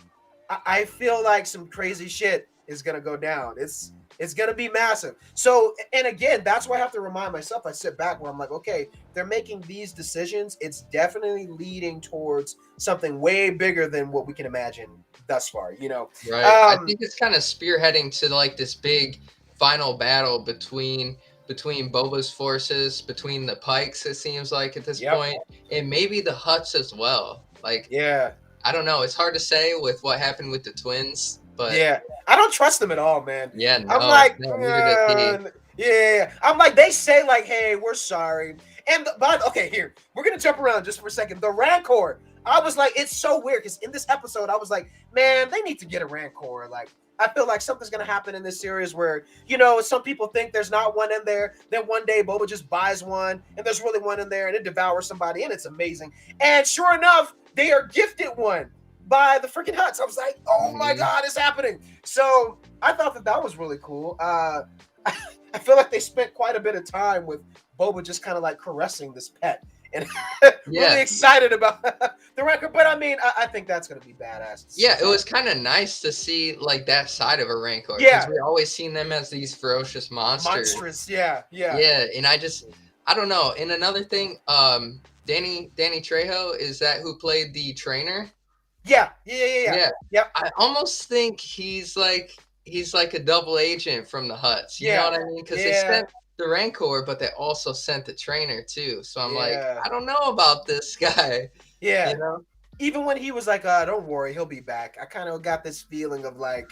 I feel like some crazy shit is going to go down. It's going to be massive. So, and again, that's why I have to remind myself. I sit back where I'm like, okay, they're making these decisions. It's definitely leading towards something way bigger than what we can imagine thus far, Right. I think it's kind of spearheading to like this big final battle between Boba's forces, between the Pikes, it seems like at this Yep. point, and maybe the Hutts as well. Like, Yeah. I don't know. It's hard to say with what happened with the twins, but Yeah. I don't trust them at all, man. yeah, I'm no, like, no, neither does he. yeah. I'm like, they say like, hey, we're sorry. But okay, here we're gonna jump around just for a second. The Rancor. I was like, it's so weird because in this episode, I was like, man, they need to get a Rancor. Like, I feel like something's gonna happen in this series where some people think there's not one in there. Then one day Boba just buys one, and there's really one in there, and it devours somebody, and it's amazing. And sure enough, they are gifted one by the freaking Hutts. I was like, oh my God, it's happening. So I thought that was really cool. I feel like they spent quite a bit of time with Boba just kind of like caressing this pet and really excited about the record. But I mean, I think that's going to be badass. Yeah, it was kind of nice to see like that side of a Rancor. Yeah. Because we always seen them as these ferocious monsters. Monstrous, yeah. Yeah, and I don't know. And another thing, Danny Trejo, is that who played the trainer? Yeah. I almost think he's like a double agent from the Hutts. You know what I mean? Because they sent the Rancor, but they also sent the trainer too. So I'm like, I don't know about this guy. Yeah. You know? Even when he was like, don't worry, he'll be back. I kind of got this feeling of like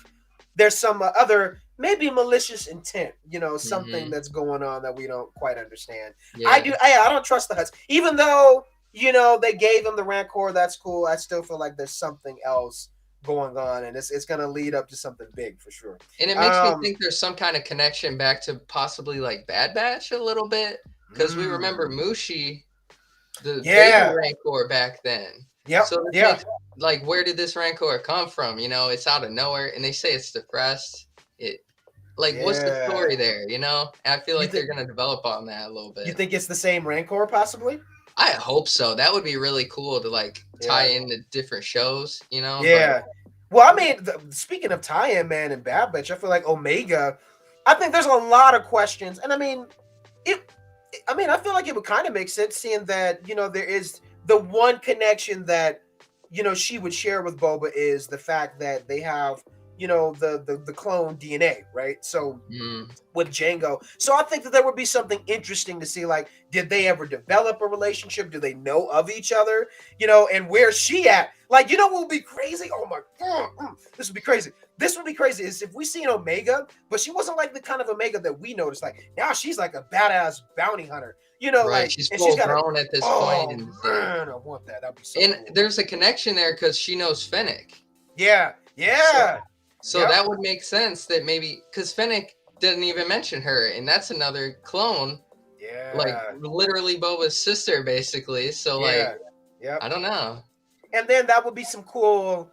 there's some other maybe malicious intent, something that's going on that we don't quite understand. Yeah. I don't trust the Hutts. Even though, they gave him the Rancor, that's cool. I still feel like there's something else going on, and it's going to lead up to something big for sure. And it makes me think there's some kind of connection back to possibly like Bad Batch a little bit, because we remember Mushi, the baby Rancor back then. Yep. So makes, like, where did this Rancor come from? It's out of nowhere, and they say it's depressed. What's the story there? I feel like they're gonna develop on that a little bit. You think it's the same Rancor, possibly? I hope so. That would be really cool to like tie into different shows. Yeah. Well, I mean, speaking of tie-in, man, and Bad Batch, I feel like Omega. I think there's a lot of questions, and I mean, I feel like it would kind of make sense seeing that there is the one connection that she would share with Boba is the fact that they have the clone DNA, right? So with Jango, so I think that there would be something interesting to see. Like, did they ever develop a relationship? Do they know of each other? And where's she at? Like, what would be crazy? Oh my God, this would be crazy. This would be crazy is if we see an Omega, but she wasn't like the kind of Omega that we noticed. Like, now she's like a badass bounty hunter. Right, like she's full grown at this point. And man, I want that. That'd be so and cool. There's a connection there because she knows Fennec. Yeah. So that would make sense that maybe because Fennec didn't even mention her, and that's another clone. Yeah. Like literally Boba's sister, basically. So I don't know. And then that would be some cool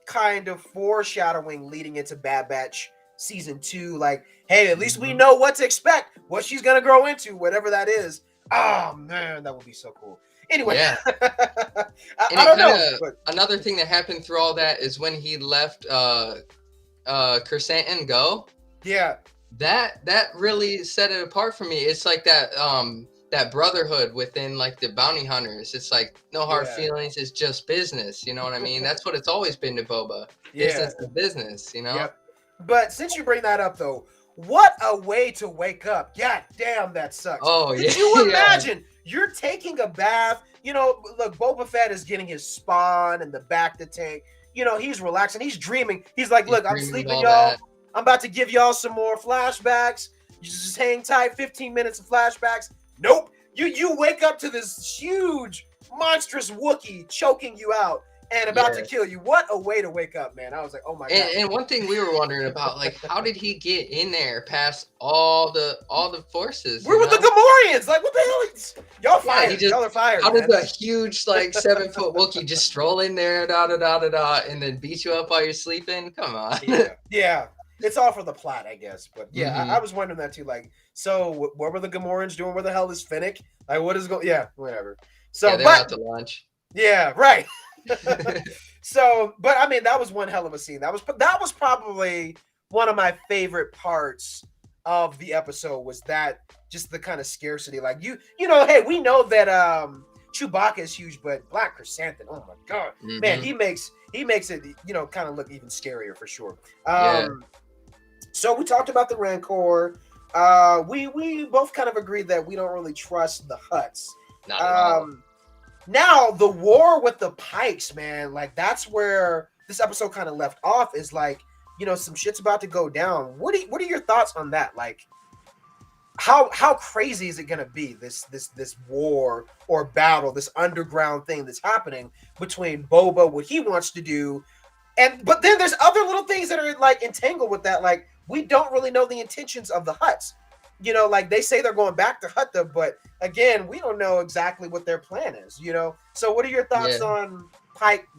kind of foreshadowing leading into Bad Batch season 2. Like, hey, at least we know what to expect, what she's gonna grow into, whatever that is. Oh man, that would be so cool. Anyway, I don't know. But another thing that happened through all that is when he left Chrysanthemum Go. Yeah. That really set it apart for me. It's like that brotherhood within like the bounty hunters. It's like no hard feelings. It's just business. You know what I mean? That's what it's always been to Boba. Business is business. Yep. But since you bring that up, though, what a way to wake up! God damn, that sucks. Oh Did you imagine? You're taking a bath. Look, Boba Fett is getting his spawn and the bacta tank. He's relaxing. He's dreaming. He's like, look, I'm sleeping, y'all. I'm about to give y'all some more flashbacks. You just hang tight. 15 minutes of flashbacks. Nope. You wake up to this huge, monstrous Wookiee choking you out and about to kill you. What a way to wake up, man. I was like, oh my God. And one thing we were wondering about, like, how did he get in there past all the forces? Where were the Gamorreans? Like, what the hell? Y'all fired. Y'all are fired. How did the huge, like, 7-foot Wookiee just stroll in there, and then beat you up while you're sleeping? Come on. Yeah. It's all for the plot, I guess. But yeah, I was wondering that too. Like, so what were the Gamorreans doing? Where the hell is Fennec? Like, what is going? Yeah, whatever. So, they're out to lunch. Yeah, right. So, but I mean, that was one hell of a scene. That was probably one of my favorite parts of the episode. Was that just the kind of scarcity? Like hey, we know that Chewbacca is huge, but Black Chrysanthemum, oh my God, man, he makes it kind of look even scarier for sure. So we talked about the Rancor. We both kind of agreed that we don't really trust the Hutts. Not at all. Um, Now the war with the Pikes, man, like that's where this episode kind of left off. Is like, some shit's about to go down. What are your thoughts on that? Like, how crazy is it gonna be, this war or battle, this underground thing that's happening between Boba, what he wants to do, but then there's other little things that are like entangled with that. Like, we don't really know the intentions of the Hutts. Like they say they're going back to Hutta, but again, we don't know exactly what their plan is. So what are your thoughts Yeah. on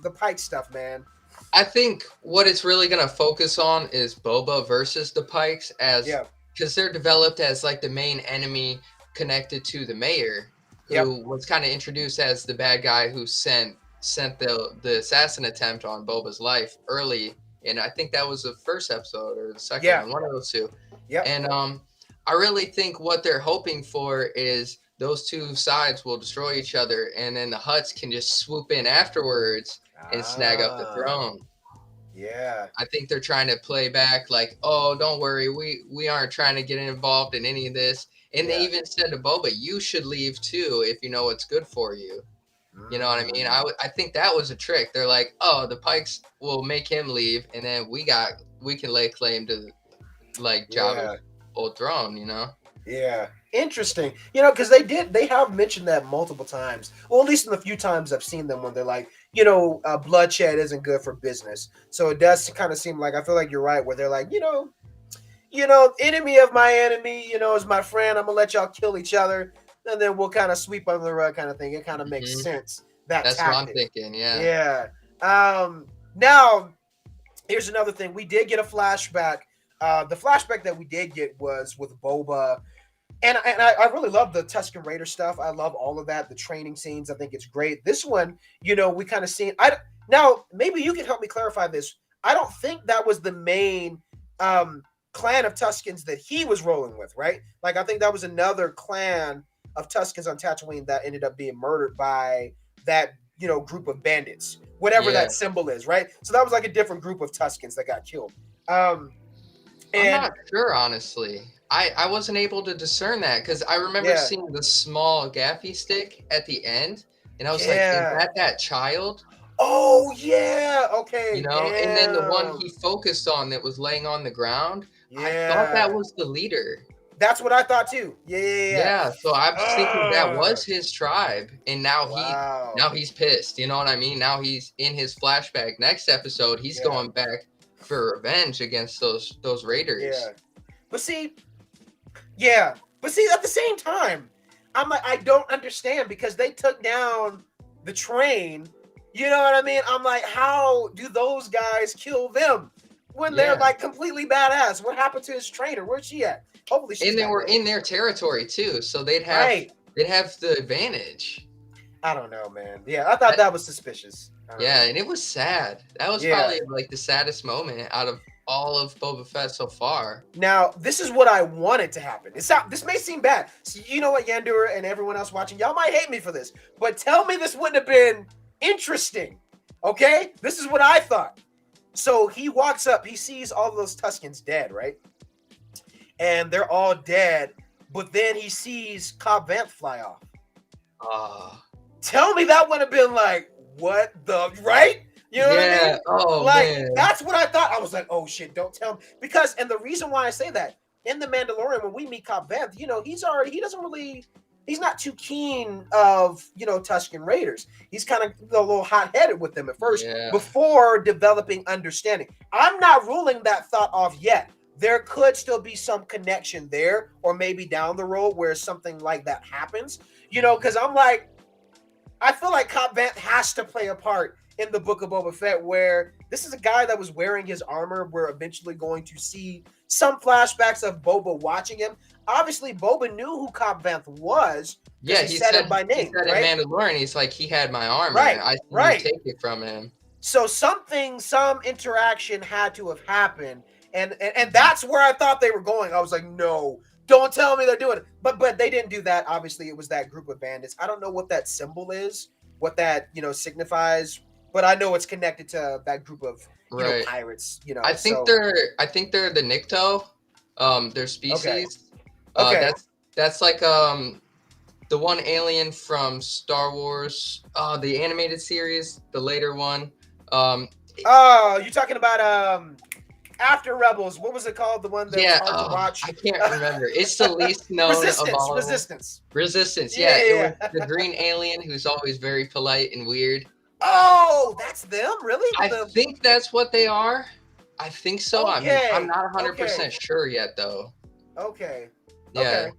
the Pike stuff, man? I think what it's really going to focus on is Boba versus the Pikes, as Yeah. because they're developed as like the main enemy connected to the mayor, Yep. who was kind of introduced as the bad guy who sent the assassin attempt on Boba's life early, and I think that was the first episode or the second Yeah. one of those two. Yep. And I really think what they're hoping for is those two sides will destroy each other, and then the Hutts can just swoop in afterwards and snag up the Ah. throne. Yeah. I think they're trying to play back like, oh, don't worry, we aren't trying to get involved in any of this. And they Yeah. even said to Boba, you should leave too if you know what's good for you. You know what I mean? I think that was a trick. They're like, oh, the Pikes will make him leave, and then we can lay claim to like Yeah. Jabba's old throne. You know? Yeah. Interesting. Because they have mentioned that multiple times. Well, at least in the few times I've seen them when they're like, bloodshed isn't good for business. So it does kind of seem like, I feel like you're right, where they're like, enemy of my enemy, is my friend. I'm gonna let y'all kill each other, and then we'll kind of sweep under the rug, kind of thing. It kind of makes sense, that That's what I'm tactic. thinking. Yeah. Yeah. Now here's another thing. We did get a flashback. The flashback that we did get was with Boba, and I really love the Tusken Raider stuff. I love all of that. The training scenes, I think it's great. This one, we kind of seen. Now maybe you can help me clarify this. I don't think that was the main clan of Tuskens that he was rolling with, right? Like, I think that was another clan of Tuskens on Tatooine that ended up being murdered by that group of bandits, whatever Yeah. that symbol is, right? So that was like a different group of Tuskens that got killed. I'm And not sure, honestly. I wasn't able to discern that because I remember Yeah. seeing the small gaffy stick at the end, and I was like, Yeah. is that child? Oh yeah, okay. And then the one Damn. he focused on that was laying on the ground, I thought Yeah, that was the leader. that's what I thought too. Yeah. Yeah, so I was thinking that Ah, was his tribe, and now wow. he's pissed. You know what I mean? Now he's in his flashback. Next episode, he's Yeah. going back for revenge against those raiders. Yeah. But see, at the same time, I'm like, I don't understand, because they took down the train. You know what I mean? I'm like, how do those guys kill them when they're Yeah. like completely badass? What happened to his trainer? Where's she at? Hopefully she's And they not were dead. in their territory too, so they'd have Right. the advantage. I don't know, man. Yeah, I thought that was suspicious. Yeah, and it was sad. That was Yeah. probably like the saddest moment out of all of Boba Fett so far. Now, this is what I wanted to happen. This may seem bad. So you know what, Yandura and everyone else watching, y'all might hate me for this, but tell me this wouldn't have been interesting. Okay? This is what I thought. So he walks up, he sees all of those Tuskens dead, right? And they're all dead, but then he sees Cobb Vanth fly off. Ah, Tell me that would have been like, what the, right? You know what I mean? Oh Like, man. that's what I thought. I was like, oh shit, don't tell me. Because, and the reason why I say that, in The Mandalorian, when we meet Cobb Vanth, he's not too keen of, Tusken Raiders. He's kind of a little hot-headed with them at first, Yeah. before developing understanding. I'm not ruling that thought off yet. There could still be some connection there, or maybe down the road where something like that happens. Because I'm like, I feel like Cobb Vanth has to play a part in the Book of Boba Fett, where this is a guy that was wearing his armor. We're eventually going to see some flashbacks of Boba watching him. Obviously, Boba knew who Cobb Vanth was. Yeah, he said it by name, He said right? in Mandalorian, he's like, he had my armor. Right, I right. take it from him. So some interaction had to have happened, and that's where I thought they were going. I was like, no, don't tell me they're doing it. But they didn't do that. Obviously, it was that group of bandits. I don't know what that symbol is, what that signifies. but I know it's connected to that group of Right. pirates. I think So they're the Nikto, their okay, species. okay. That's like the one alien from Star Wars, the animated series, the later one. Um, Oh, you're talking about after Rebels. What was it called? The one that was yeah, hard to watch. I can't remember. It's the least known of Resistance. all of them. Resistance. Resistance. Yeah, Yeah, it yeah, was yeah. the green alien who's always very polite and weird. Oh, that's them, really? With I the think that's what they are. I think so. I'm okay, not 100% okay, sure yet though. okay, Yeah. okay.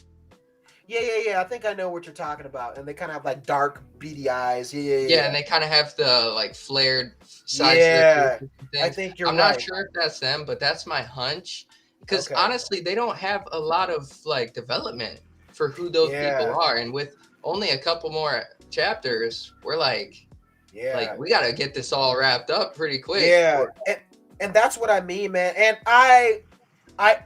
Yeah, yeah, yeah. I think I know what you're talking about. And they kind of have like dark, beady eyes. Yeah, yeah, Yeah, yeah. and they kind of have the like flared sides to their Yeah, faces and I things. think you're I'm not right. sure if that's them, but that's my hunch. Because Okay. honestly, they don't have a lot of like development for who those people Yeah, are, and with only a couple more chapters, we're like yeah, we gotta get this all wrapped up pretty quick. yeah. Or And that's what I mean, man. And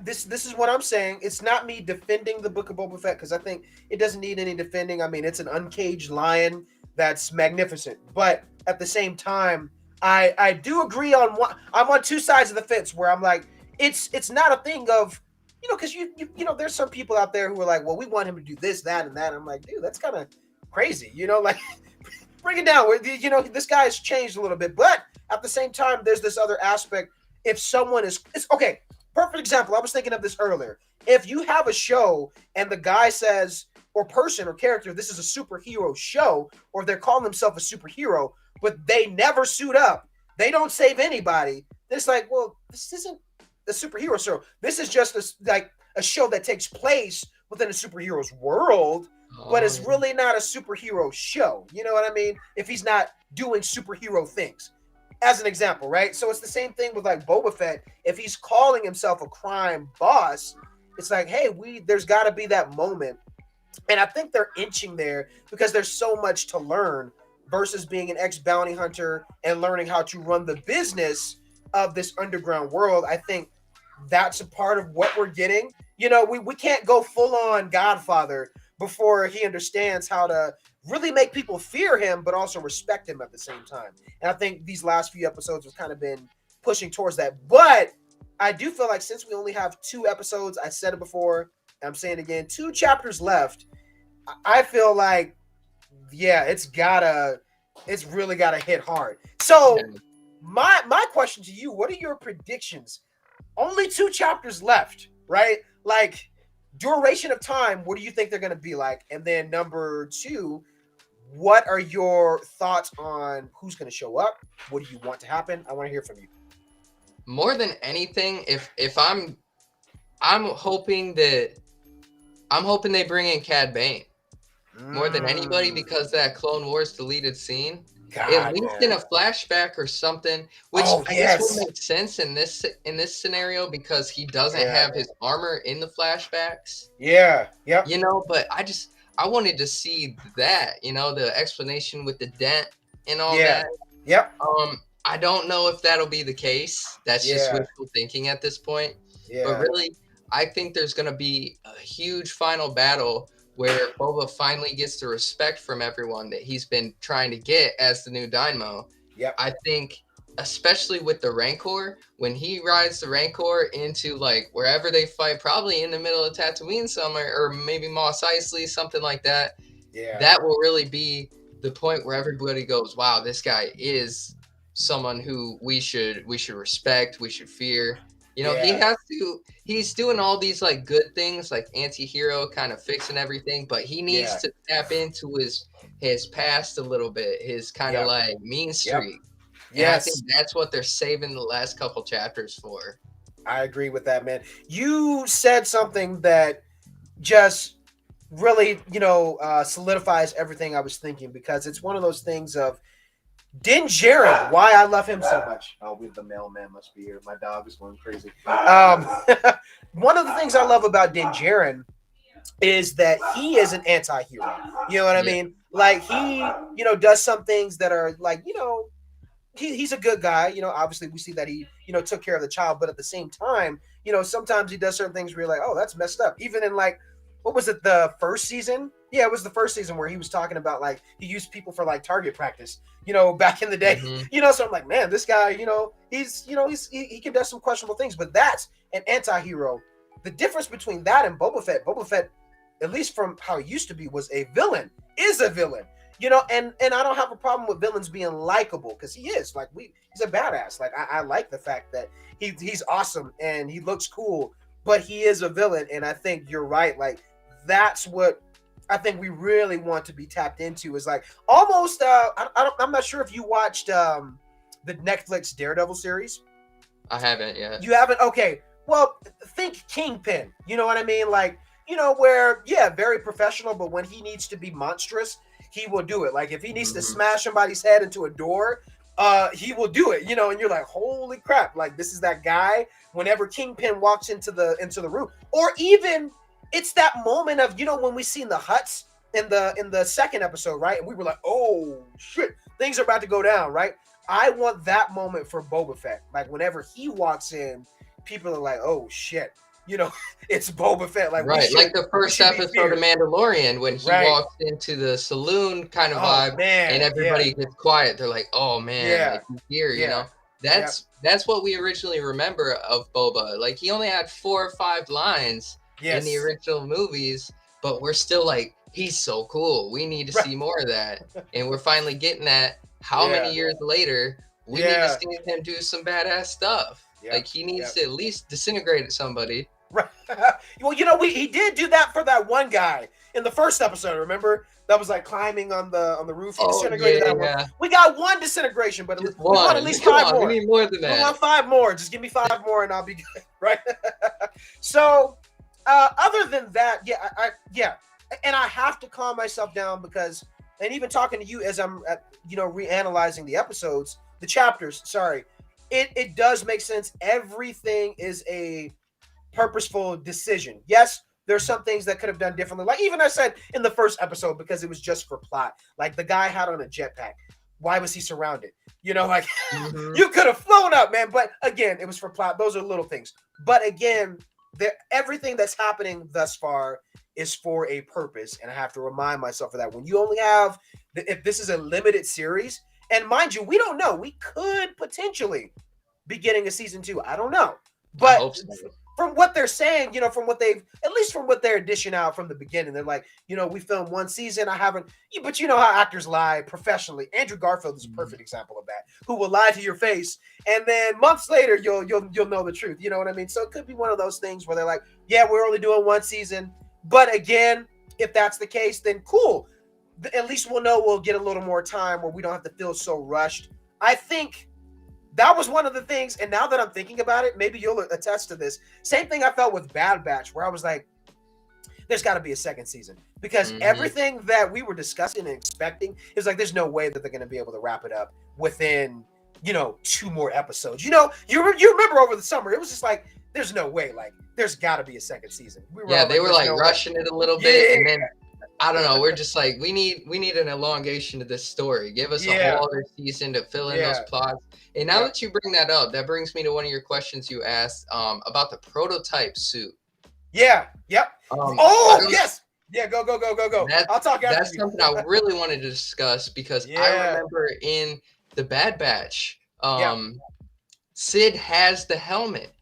this is what I'm saying. It's not me defending the Book of Boba Fett because I think it doesn't need any defending. I mean, it's an uncaged lion that's magnificent. But at the same time, I do agree on one. I'm on two sides of the fence where I'm like, it's not a thing of because there's some people out there who are like, well, we want him to do this, that, and that. I'm like, dude, that's kind of crazy, like bring it down. This guy has changed a little bit, but at the same time, there's this other aspect. If someone it's okay, perfect example. I was thinking of this earlier. If you have a show and the guy says, or person or character, this is a superhero show, or they're calling themselves a superhero, but they never suit up, they don't save anybody. It's like, well, this isn't a superhero show. This is just like a show that takes place within a superhero's world, but it's um, really not a superhero show. You know what I mean? If he's not doing superhero things. As an example, right? So it's the same thing with like Boba Fett. If he's calling himself a crime boss, it's like, hey, there's got to be that moment, and I think they're inching there because there's so much to learn versus being an ex bounty hunter and learning how to run the business of this underground world. I think that's a part of what we're getting. We can't go full on Godfather before he understands how to really make people fear him, but also respect him at the same time. And I think these last few episodes have kind of been pushing towards that. But I do feel like since we only have 2 episodes, I said it before, I'm saying it again, 2 chapters left. I feel like, yeah, it's really gotta hit hard. yeah. So my question to you, what are your predictions? Only 2 chapters left, right? Like duration of time, what do you think they're gonna be like? And then number two, what are your thoughts on who's gonna show up? What do you want to happen? I want to hear from you. More than anything, if I'm hoping that I'm hoping they bring in Cad Bane more than anybody Mm, because that Clone Wars deleted scene, at God, least in man. a flashback or something, which Oh I guess will yes. make sense in this scenario because he doesn't Yeah. have his armor in the flashbacks, Yeah. Yep. But I wanted to see that, the explanation with the dent and all Yeah. that. Yep. I don't know if that'll be the case. That's just Yeah. wishful thinking at this point. But Yeah. really, I think there's going to be a huge final battle where Boba finally gets the respect from everyone that he's been trying to get as the new Dynamo. Yep. I think, especially with the Rancor, when he rides the Rancor into like wherever they fight, probably in the middle of Tatooine somewhere, or maybe Mos Eisley, something like that, Yeah. that will really be the point where everybody goes, "Wow, this guy is someone who we should respect, we should fear." He Yeah. has to. He's doing all these like good things, like anti-hero kind of fixing everything, but he needs Yeah. to tap into his past a little bit, his kind of Yep. like mean Yep. streak. And I think Yes. that's what they're saving the last couple chapters for. I agree with that, man. You said something that just really, solidifies everything I was thinking because it's one of those things of Din Djarin, why I love him so much. Oh, the mailman must be here. My dog is going crazy. One of the things I love about Din Djarin is that he is an anti-hero. You know what I Yeah. mean? Like he, does some things that are like, he's a good guy. Obviously we see that he, took care of the child, but at the same time, sometimes he does certain things where you're like, oh, that's messed up. Even in like, what was it, the first season Yeah, it was the first season where he was talking about like he used people for like target practice, back in the day. Hmm. So I'm like, man, this guy, he can do some questionable things, but that's an anti-hero. The difference between that and Boba Fett, at least from how it used to be, was a villain, is a villain. And I don't have a problem with villains being likable because he is like he's a badass. Like I like the fact that he's awesome and he looks cool, but he is a villain. And I think you're right. Like that's what I think we really want to be tapped into is like almost. I'm not sure if you watched the Netflix Daredevil series. I haven't yet. You haven't? Okay. Well, think Kingpin. You know what I mean? Like where very professional, but when he needs to be monstrous, he will do it. Like if he needs to smash somebody's head into a door, he will do it. And you're like, holy crap! Like this is that guy. Whenever Kingpin walks into the room, or even it's that moment of when we seen the Hutts in the second episode, right? And we were like, oh shit, things are about to go down, right? I want that moment for Boba Fett. Like whenever he walks in, people are like, oh shit, it's Boba Fett. Like right, like the first episode of Mandalorian when he walks into the saloon kind of vibe, and everybody gets quiet. They're like, "Oh man, like he's here," That's what we originally remember of Boba. Like he only had 4 or 5 lines in the original movies, but we're still like, he's so cool. We need to see more of that, and we're finally getting that. How many years later? We need to see him do some badass stuff. Like he needs to at least disintegrate somebody. Right. Well, he did do that for that one guy in the first episode. Remember that was like climbing on the roof. He disintegrated that one. We got one disintegration, but we want at least 5 more. We need more than that. We want 5 more. Just give me 5 more, and I'll be good. Right. So, other than that, and I have to calm myself down because, and even talking to you as I'm, reanalyzing the episodes, the chapters. Sorry, it does make sense. Everything is a purposeful decision. Yes, there's some things that could have done differently. Like even I said in the first episode, because it was just for plot. Like the guy had on a jetpack. Why was he surrounded? You could have flown up, man. But again, it was for plot. Those are little things. But again, everything that's happening thus far is for a purpose. And I have to remind myself of that. When you only have, if this is a limited series, and mind you, we don't know. We could potentially be getting a season 2. I don't know. But I hope so. From what they're saying, from what they're dishing out from the beginning, they're like, we filmed 1 season. I haven't, but you know how actors lie professionally. Andrew Garfield is a perfect example of that, who will lie to your face, and then months later, you'll know the truth. You know what I mean? So it could be one of those things where they're like, yeah, we're only doing 1 season. But again, if that's the case, then cool. At least we'll know we'll get a little more time where we don't have to feel so rushed. I think that was one of the things, and now that I'm thinking about it, maybe you'll attest to this. Same thing I felt with Bad Batch, where I was like, there's got to be a second season. Because everything that we were discussing and expecting, it was like, there's no way that they're going to be able to wrap it up within, 2 more episodes. You remember over the summer, it was just like, there's no way. Like, there's got to be a second season. They were like rushing it a little bit, and then I don't know. We're just like, we need an elongation to this story. Give us a whole other season to fill in those plots. And now that you bring that up, that brings me to one of your questions you asked about the prototype suit. Yeah. Yep. Yes. Yeah. Go. I'll talk after That's something I really wanted to discuss because I remember in the Bad Batch, Sid has the helmet.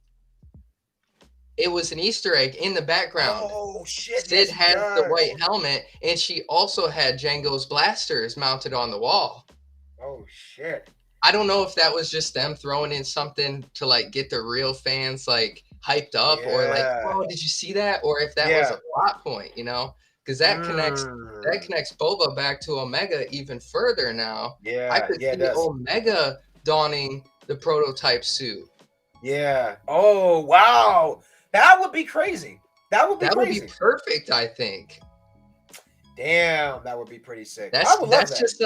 It was an Easter egg in the background. Oh, shit. Sid had the white helmet, and she also had Django's blasters mounted on the wall. Oh, shit. I don't know if that was just them throwing in something to, like, get the real fans, like, hyped up or, like, oh, did you see that? Or if that was a plot point, Because that connects Boba back to Omega even further now. Yeah, I could see Omega donning the prototype suit. Yeah. Oh, wow. That would be crazy. That would be perfect, I think. Damn, that would be pretty sick. That's just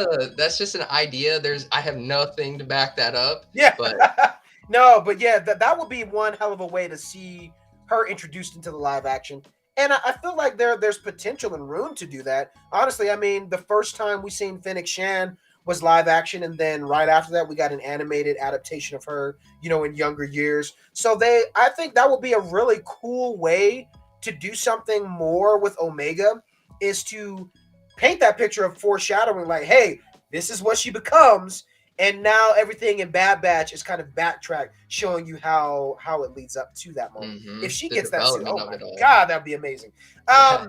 an idea. I have nothing to back that up. Yeah. But no, but yeah, that would be one hell of a way to see her introduced into the live action. And I feel like there's potential and room to do that. Honestly, I mean, the first time we seen Fennec Shan was live action, and then right after that we got an animated adaptation of her, in younger years. So I think that would be a really cool way to do something more with Omega. is to paint that picture of foreshadowing, like, hey, this is what she becomes, and now everything in Bad Batch is kind of backtrack, showing you how it leads up to that moment. If she The gets that suit, development oh of my it all. god, that'd be amazing. Yeah.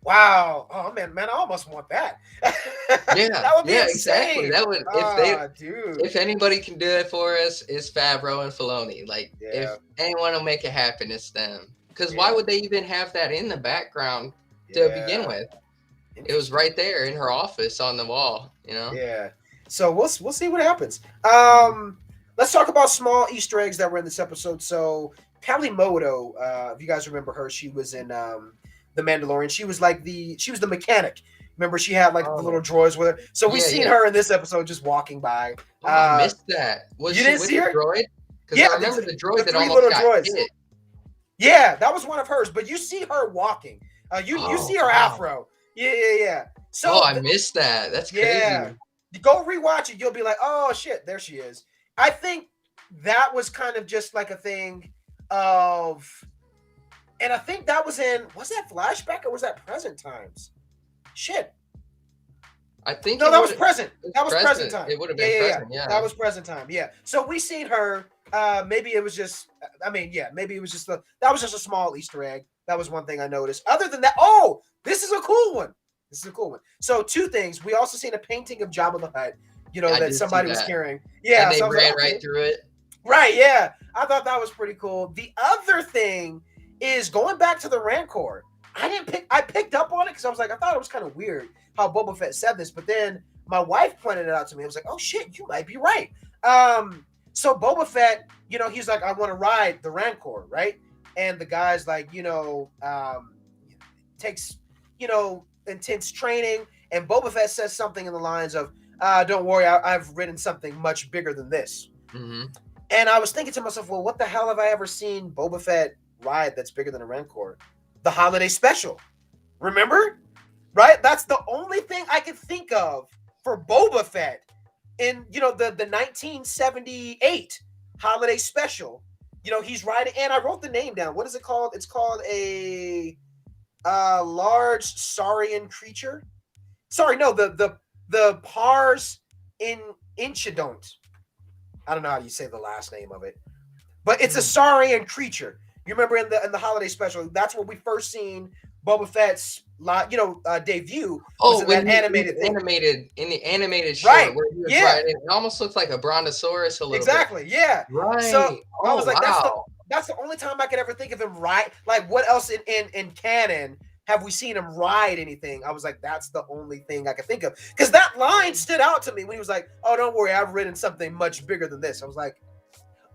Wow. Oh man, I almost want that. That would be Exactly. insane. That would Dude. if anybody can do it for us, it's Favreau and Filoni. Like Yeah. if anyone will make it happen, it's them. Because why Yeah. would they even have that in the background to begin Yeah. with? It was Interesting. right there in her office on the wall, you know? Yeah. So we'll see what happens. Let's talk about small Easter eggs that were in this episode. So Kalimoto, if you guys remember her, she was in The Mandalorian. She was the mechanic. Remember, she had like the little droids with her. So we seen her in this episode just walking by. Oh, I missed that. Was you she didn't with see the her? droid? Because Yeah, I remember the droid that three almost little got droids. hit. Yeah, that was one of hers. But you see her walking. You see her afro. Yeah. So I missed that. That's crazy. Go rewatch it. You'll be like, oh shit, there she is. I think that was kind of just like a thing of, and I think that was that flashback or was that present times? Shit. I think no, that was present. That was present time. It would have been present. Yeah, that was present time. Yeah. So we seen her. Maybe it was just. I mean, yeah. Maybe it was just that was just a small Easter egg. That was one thing I noticed. Other than that, oh, this is a cool one. So two things. We also seen a painting of Jabba the Hutt. You know, that somebody was carrying. Yeah. And they so ran right through it. Right. Yeah. I thought that was pretty cool. The other thing is going back to the Rancor. I picked up on it because I was like, I thought it was kind of weird how Boba Fett said this, but then my wife pointed it out to me. I was like, oh shit, you might be right. So Boba Fett, you know, he's like, I want to ride the Rancor, right? And the guy's like, takes, intense training. And Boba Fett says something in the lines of, don't worry, I've ridden something much bigger than this. Mm-hmm. And I was thinking to myself, well, what the hell have I ever seen Boba Fett ride that's bigger than a Rancor? The holiday special. Remember? Right? That's the only thing I could think of for Boba Fett in, the 1978 holiday special. He's riding, and I wrote the name down. What is it called? It's called a large saurian creature. Sorry, no, the Pars in Inchidont. I don't know how you say the last name of it, but it's a saurian creature. You remember in the holiday special, that's where we first seen Boba Fett's debut. Oh, when that animated short, right? Where he was riding, it almost looked like a brontosaurus a little exactly, bit. Yeah. Right. So I was like, wow. that's the only time I could ever think of him ride. Like, what else in canon have we seen him ride anything? I was like, that's the only thing I could think of. Because that line stood out to me when he was like, oh, don't worry, I've ridden something much bigger than this. I was like,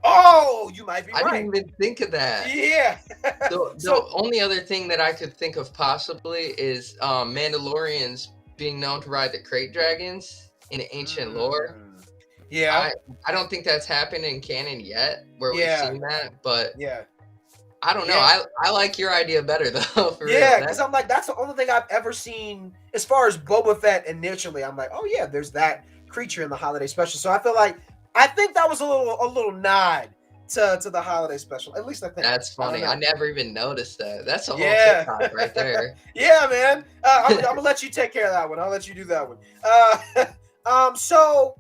oh, you might be right. I didn't even think of that. Yeah. The only other thing that I could think of possibly is Mandalorians being known to ride the crate dragons in ancient lore. Yeah. I don't think that's happened in canon yet, where we've seen that, but I don't know. I like your idea better though. Because I'm like, that's the only thing I've ever seen as far as Boba Fett initially. I'm like, oh yeah, there's that creature in the holiday special. So I think that was a little nod to the holiday special. At least I think. That's funny. I never even noticed that. That's a whole TikTok right there. Yeah, man. I'm gonna let you take care of that one. I'll let you do that one. So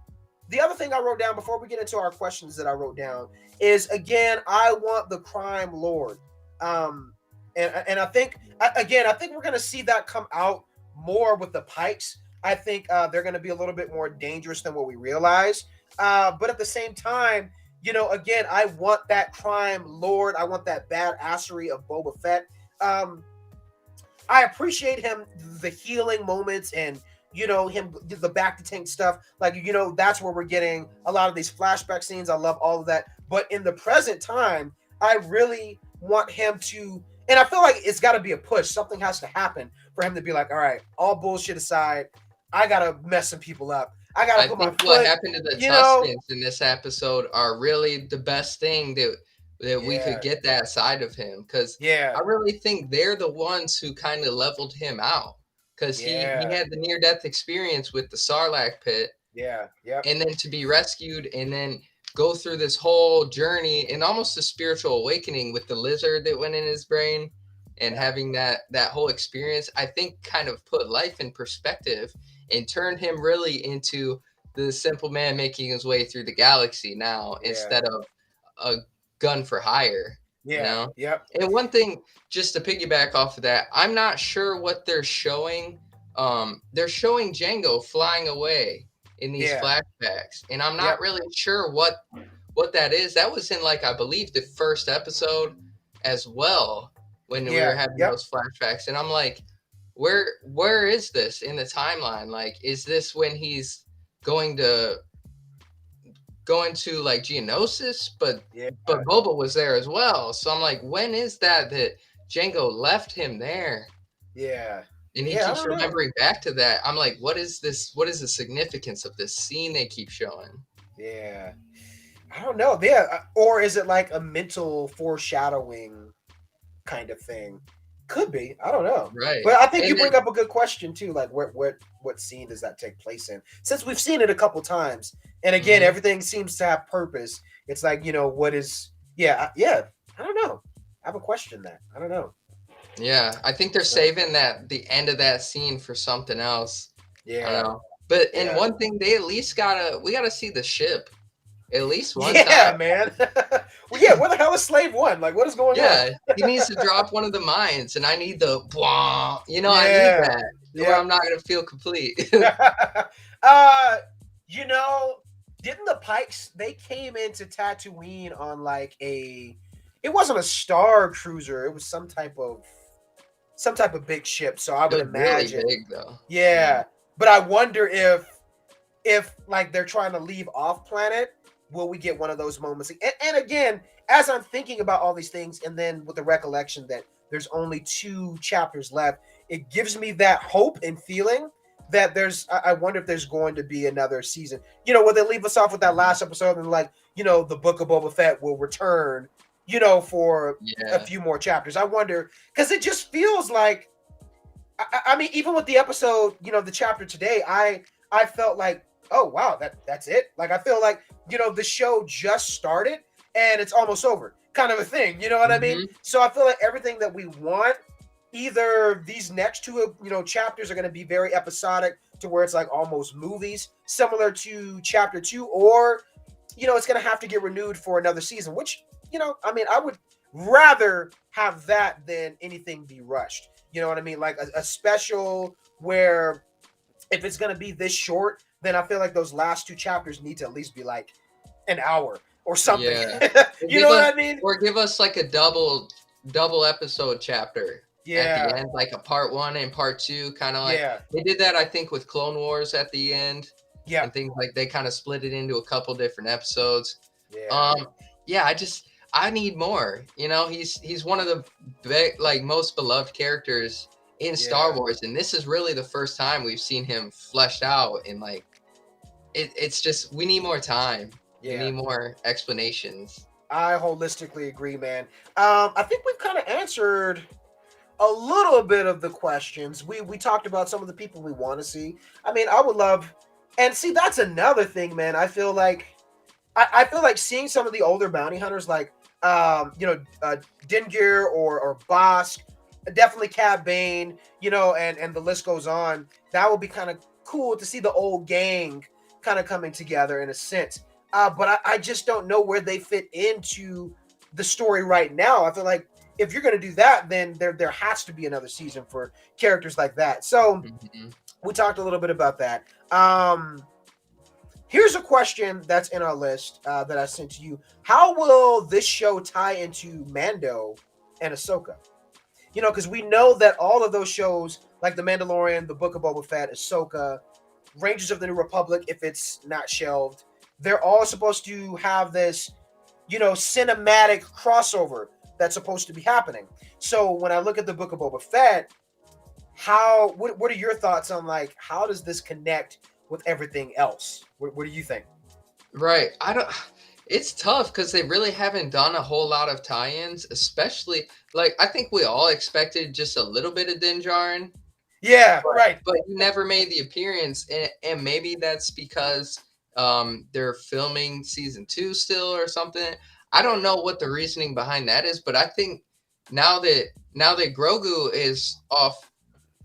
the other thing I wrote down before we get into our questions that I wrote down is, again, I want the crime lord. And I think we're gonna see that come out more with the Pikes. I think they're gonna be a little bit more dangerous than what we realize. But at the same time, again, I want that crime lord. I want that badassery of Boba Fett. I appreciate him, the healing moments, and him, the back to tank stuff. Like, that's where we're getting a lot of these flashback scenes. I love all of that. But in the present time, I really want him to, and I feel like it's got to be a push. Something has to happen for him to be like, all right, all bullshit aside, I got to mess some people up. I think what happened to the Tuscans in this episode are really the best thing that we could get that side of him, because I really think they're the ones who kind of leveled him out, because he had the near-death experience with the Sarlacc pit, and then to be rescued and then go through this whole journey and almost a spiritual awakening with the lizard that went in his brain. and Yeah. having that whole experience, I think kind of put life in perspective and turned him really into the simple man making his way through the galaxy now Yeah. instead of a gun for hire, you Yeah. know? Yep. And one thing, just to piggyback off of that, I'm not sure what they're showing. They're showing Django flying away in these Yeah. flashbacks, and I'm not Yep. really sure what that is. That was in like I believe the first episode as well when we were Yeah. having Yep. those flashbacks, and I'm like, where is this in the timeline? Like, is this when he's going to like Geonosis? Yeah. But Boba was there as well, so I'm like, when is that Django left him there? Yeah. And he Yeah. I keeps don't know. remembering back to that. I'm like, what is this? What is the significance of this scene they keep showing? Yeah. I don't know. Yeah. Or is it like a mental foreshadowing kind of thing? Could be. I don't know. Right. But I think you And then, bring up a good question too. Like, what scene does that take place in? Since we've seen it a couple times, and again, mhm. everything seems to have purpose. It's like, what is? Yeah. Yeah. I don't know. I have a question. That I don't know. Yeah, I think they're So saving the end of that scene for something else. I don't yeah. know. But in Yeah. one thing, they at least we gotta see the ship at least one time. Yeah, man. Well, yeah. Where the hell is Slave One? Like, what is going on? Yeah, he needs to drop one of the mines, and I need the blah. I need Yeah. that, or I'm Yep. not gonna feel complete. uh, you know, didn't the Pikes they came into Tatooine on like a? It wasn't a star cruiser. It was some type of big ship. So I It would was really imagine. big though. Yeah. Yeah, but I wonder if like they're trying to leave off planet, will we get one of those moments? And again, as I'm thinking about all these things, and then with the recollection that there's only 2 chapters left, it gives me that hope and feeling that I wonder if there's going to be another season. Will they leave us off with that last episode and like, the Book of Boba Fett will return, for a Yeah. few more chapters. I wonder because it just feels like I mean, even with the episode, the chapter today, I felt like, oh wow, that's it. Like I feel like the show just started and it's almost over, kind of a thing. You know what I mean? Hmm. So I feel like everything that we want, either these next 2 chapters are going to be very episodic to where it's like almost movies, similar to chapter 2, or it's going to have to get renewed for another season. Which I mean, I would rather have that than anything be rushed. You know what I mean? Like a special where if it's gonna be this short, then I feel like those last 2 chapters need to at least be like an hour or something. Yeah. Or You know give what us I mean? like a double episode chapter at the Yeah, end, like a part 1 and part 2, kind of like yeah, they did that I think with Clone Wars at the end yeah, and things like they kind of split it into a couple different episodes. yeah, Um yeah, I need more. He's one of the like most beloved characters in Star yeah, Wars, and this is really the first time we've seen him fleshed out and like it's just we need more time. We yeah. need more explanations. I holistically agree, man. I think we've kind of answered a little bit of the questions. We talked about some of the people we want to see. I mean, I would love, and see that's another thing, man. I feel like seeing some of the older bounty hunters, like Dingir or Bosk, definitely Cad Bane, and the list goes on. That would be kind of cool to see the old gang kind of coming together in a sense. But I just don't know where they fit into the story right now. I feel like if you're going to do that, then there has to be another season for characters like that. So Mhm. we talked a little bit about that. Here's a question that's in our list that I sent to you. How will this show tie into Mando and Ahsoka? Because we know that all of those shows, like The Mandalorian, The Book of Boba Fett, Ahsoka, Rangers of the New Republic, if it's not shelved, they're all supposed to have this, cinematic crossover that's supposed to be happening. So when I look at the Book of Boba Fett, what are your thoughts on like how does this connect with everything else? What do you think? Right. I don't. It's tough because they really haven't done a whole lot of tie-ins, especially like I think we all expected just a little bit of Din Djarin, Yeah, but right. he never made the appearance, and maybe that's because they're filming season 2 still or something. I don't know what the reasoning behind that is, but I think now that Grogu is off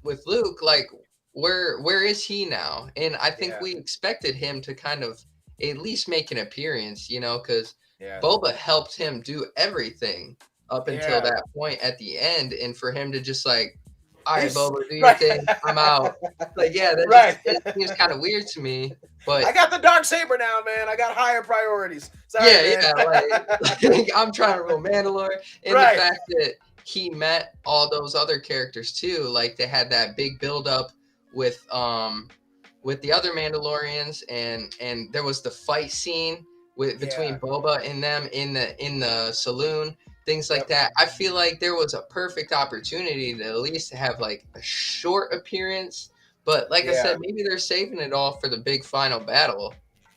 with Luke, like where is he now? And I think Yeah. we expected him to kind of at least make an appearance, because Yeah. Boba helped him do everything up until Yeah. that point at the end, and for him to just like, all right, He's Boba, do your right. thing, I'm out. Like, yeah, that Right. just it seems kind of weird to me, I but got the dark saber now, man. I got higher priorities. Sorry, yeah, man. yeah, like I'm trying to rule Mandalore, and the Right. fact that he met all those other characters too, like they had that big build up with the other Mandalorians, and there was the fight scene with Yeah. between Boba and them in the saloon, things like Yep. that. I feel like there was a perfect opportunity to at least have like a short appearance, but like I Yeah. said, maybe they're saving it all for the big final battle,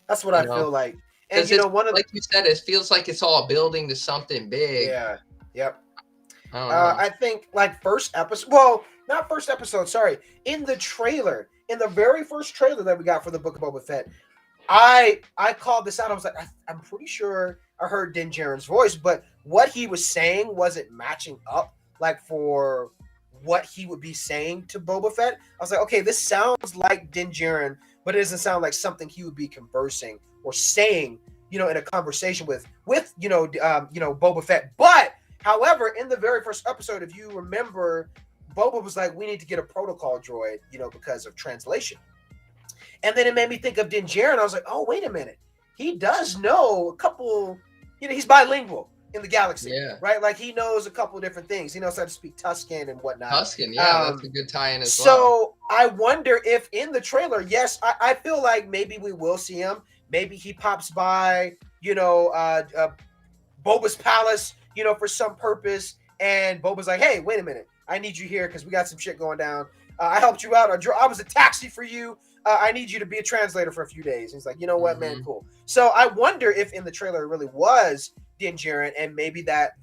That's what you I know. feel like. And Because it's one of like you said, it feels like it's all building to something big. yeah. Yep. I don't know. I think like first episode. Well, not first episode. Sorry. In the trailer, in the very first trailer that we got for the Book of Boba Fett, I called this out. I was like, I'm pretty sure I heard Din Djarin's voice, but what he was saying wasn't matching up like for what he would be saying to Boba Fett. I was like, okay, this sounds like Din Djarin, but it doesn't sound like something he would be conversing or saying, in a conversation with Boba Fett. But however, in the very first episode, if you remember, Boba was like, we need to get a protocol droid, because of translation. And then it made me think of Din Djarin. I was like, oh, wait a minute. He does know a couple, he's bilingual in the galaxy, Yeah. right? Like he knows a couple of different things. He knows how to speak Tusken and whatnot. Tusken, yeah, that's a good tie-in as well. So I wonder if in the trailer, yes, I feel like maybe we will see him. Maybe he pops by, Boba's palace, for some purpose. And Boba's like, hey, wait a minute. I need you here because we got some shit going down. I helped you out. I was a taxi for you. I need you to be a translator for a few days. And he's like, you know what, man, cool. So I wonder if in the trailer it really was Din Djarin, and maybe that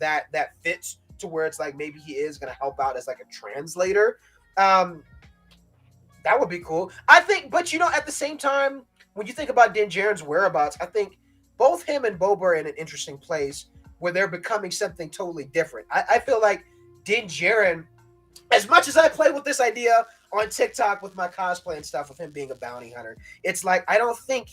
fits to where it's like maybe he is going to help out as like a translator. That would be cool. I think, but at the same time, when you think about Din Djarin's whereabouts, I think both him and Boba are in an interesting place where they're becoming something totally different. I feel like Din Djarin, as much as I play with this idea on TikTok with my cosplay and stuff of him being a bounty hunter, it's like I don't think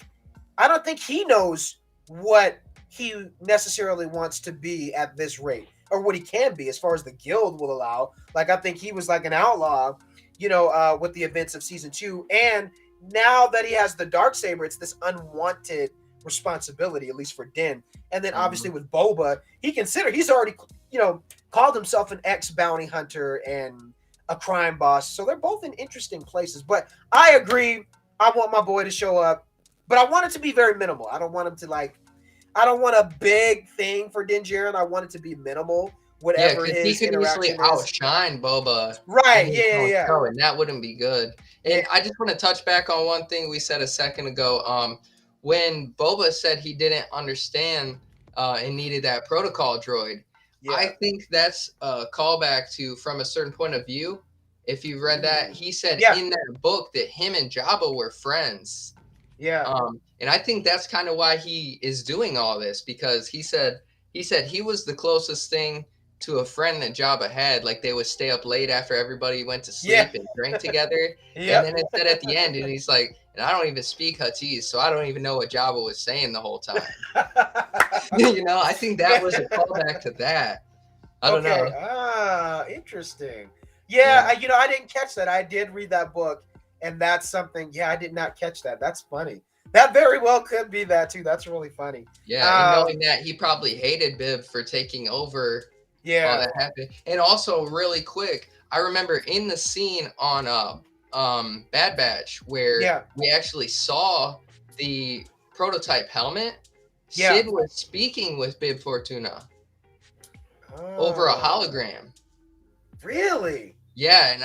he knows what he necessarily wants to be at this rate, or what he can be as far as the guild will allow. Like I think he was like an outlaw, with the events of season 2, and now that he has the Darksaber, it's this unwanted responsibility, at least for Din. And then obviously with Boba, he's already called himself an ex-bounty hunter and a crime boss. So they're both in interesting places. But I agree. I want my boy to show up, but I want it to be very minimal. I don't want him to I don't want a big thing for Din Djarin. I want it to be minimal. Whatever his he could easily interaction is. outshine Boba. Right, yeah. And that wouldn't be good. And I just want to touch back on one thing we said a second ago. When Boba said he didn't understand and needed that protocol droid, I think that's a callback to From a Certain Point of View. If you've read that, he said in that book that him and Jabba were friends. Yeah. And I think that's kind of why he is doing all this, because he said he was the closest thing to a friend that Jabba had. Like they would stay up late after everybody went to sleep and drink together. And then it said at the end, and he's like, and I don't even speak Huttese, so I don't even know what Jabba was saying the whole time. I think that was a callback to that. I don't know. Interesting. Yeah. I didn't catch that. I did read that book, and that's something. Yeah, I did not catch that. That's funny. That very well could be that too. That's really funny. Yeah, and knowing that he probably hated Bib for taking over. Yeah, all that happened. And also, really quick, I remember in the scene on Bad Batch where we actually saw the prototype helmet. Sid was speaking with Bib Fortuna over a hologram. Really? Yeah, and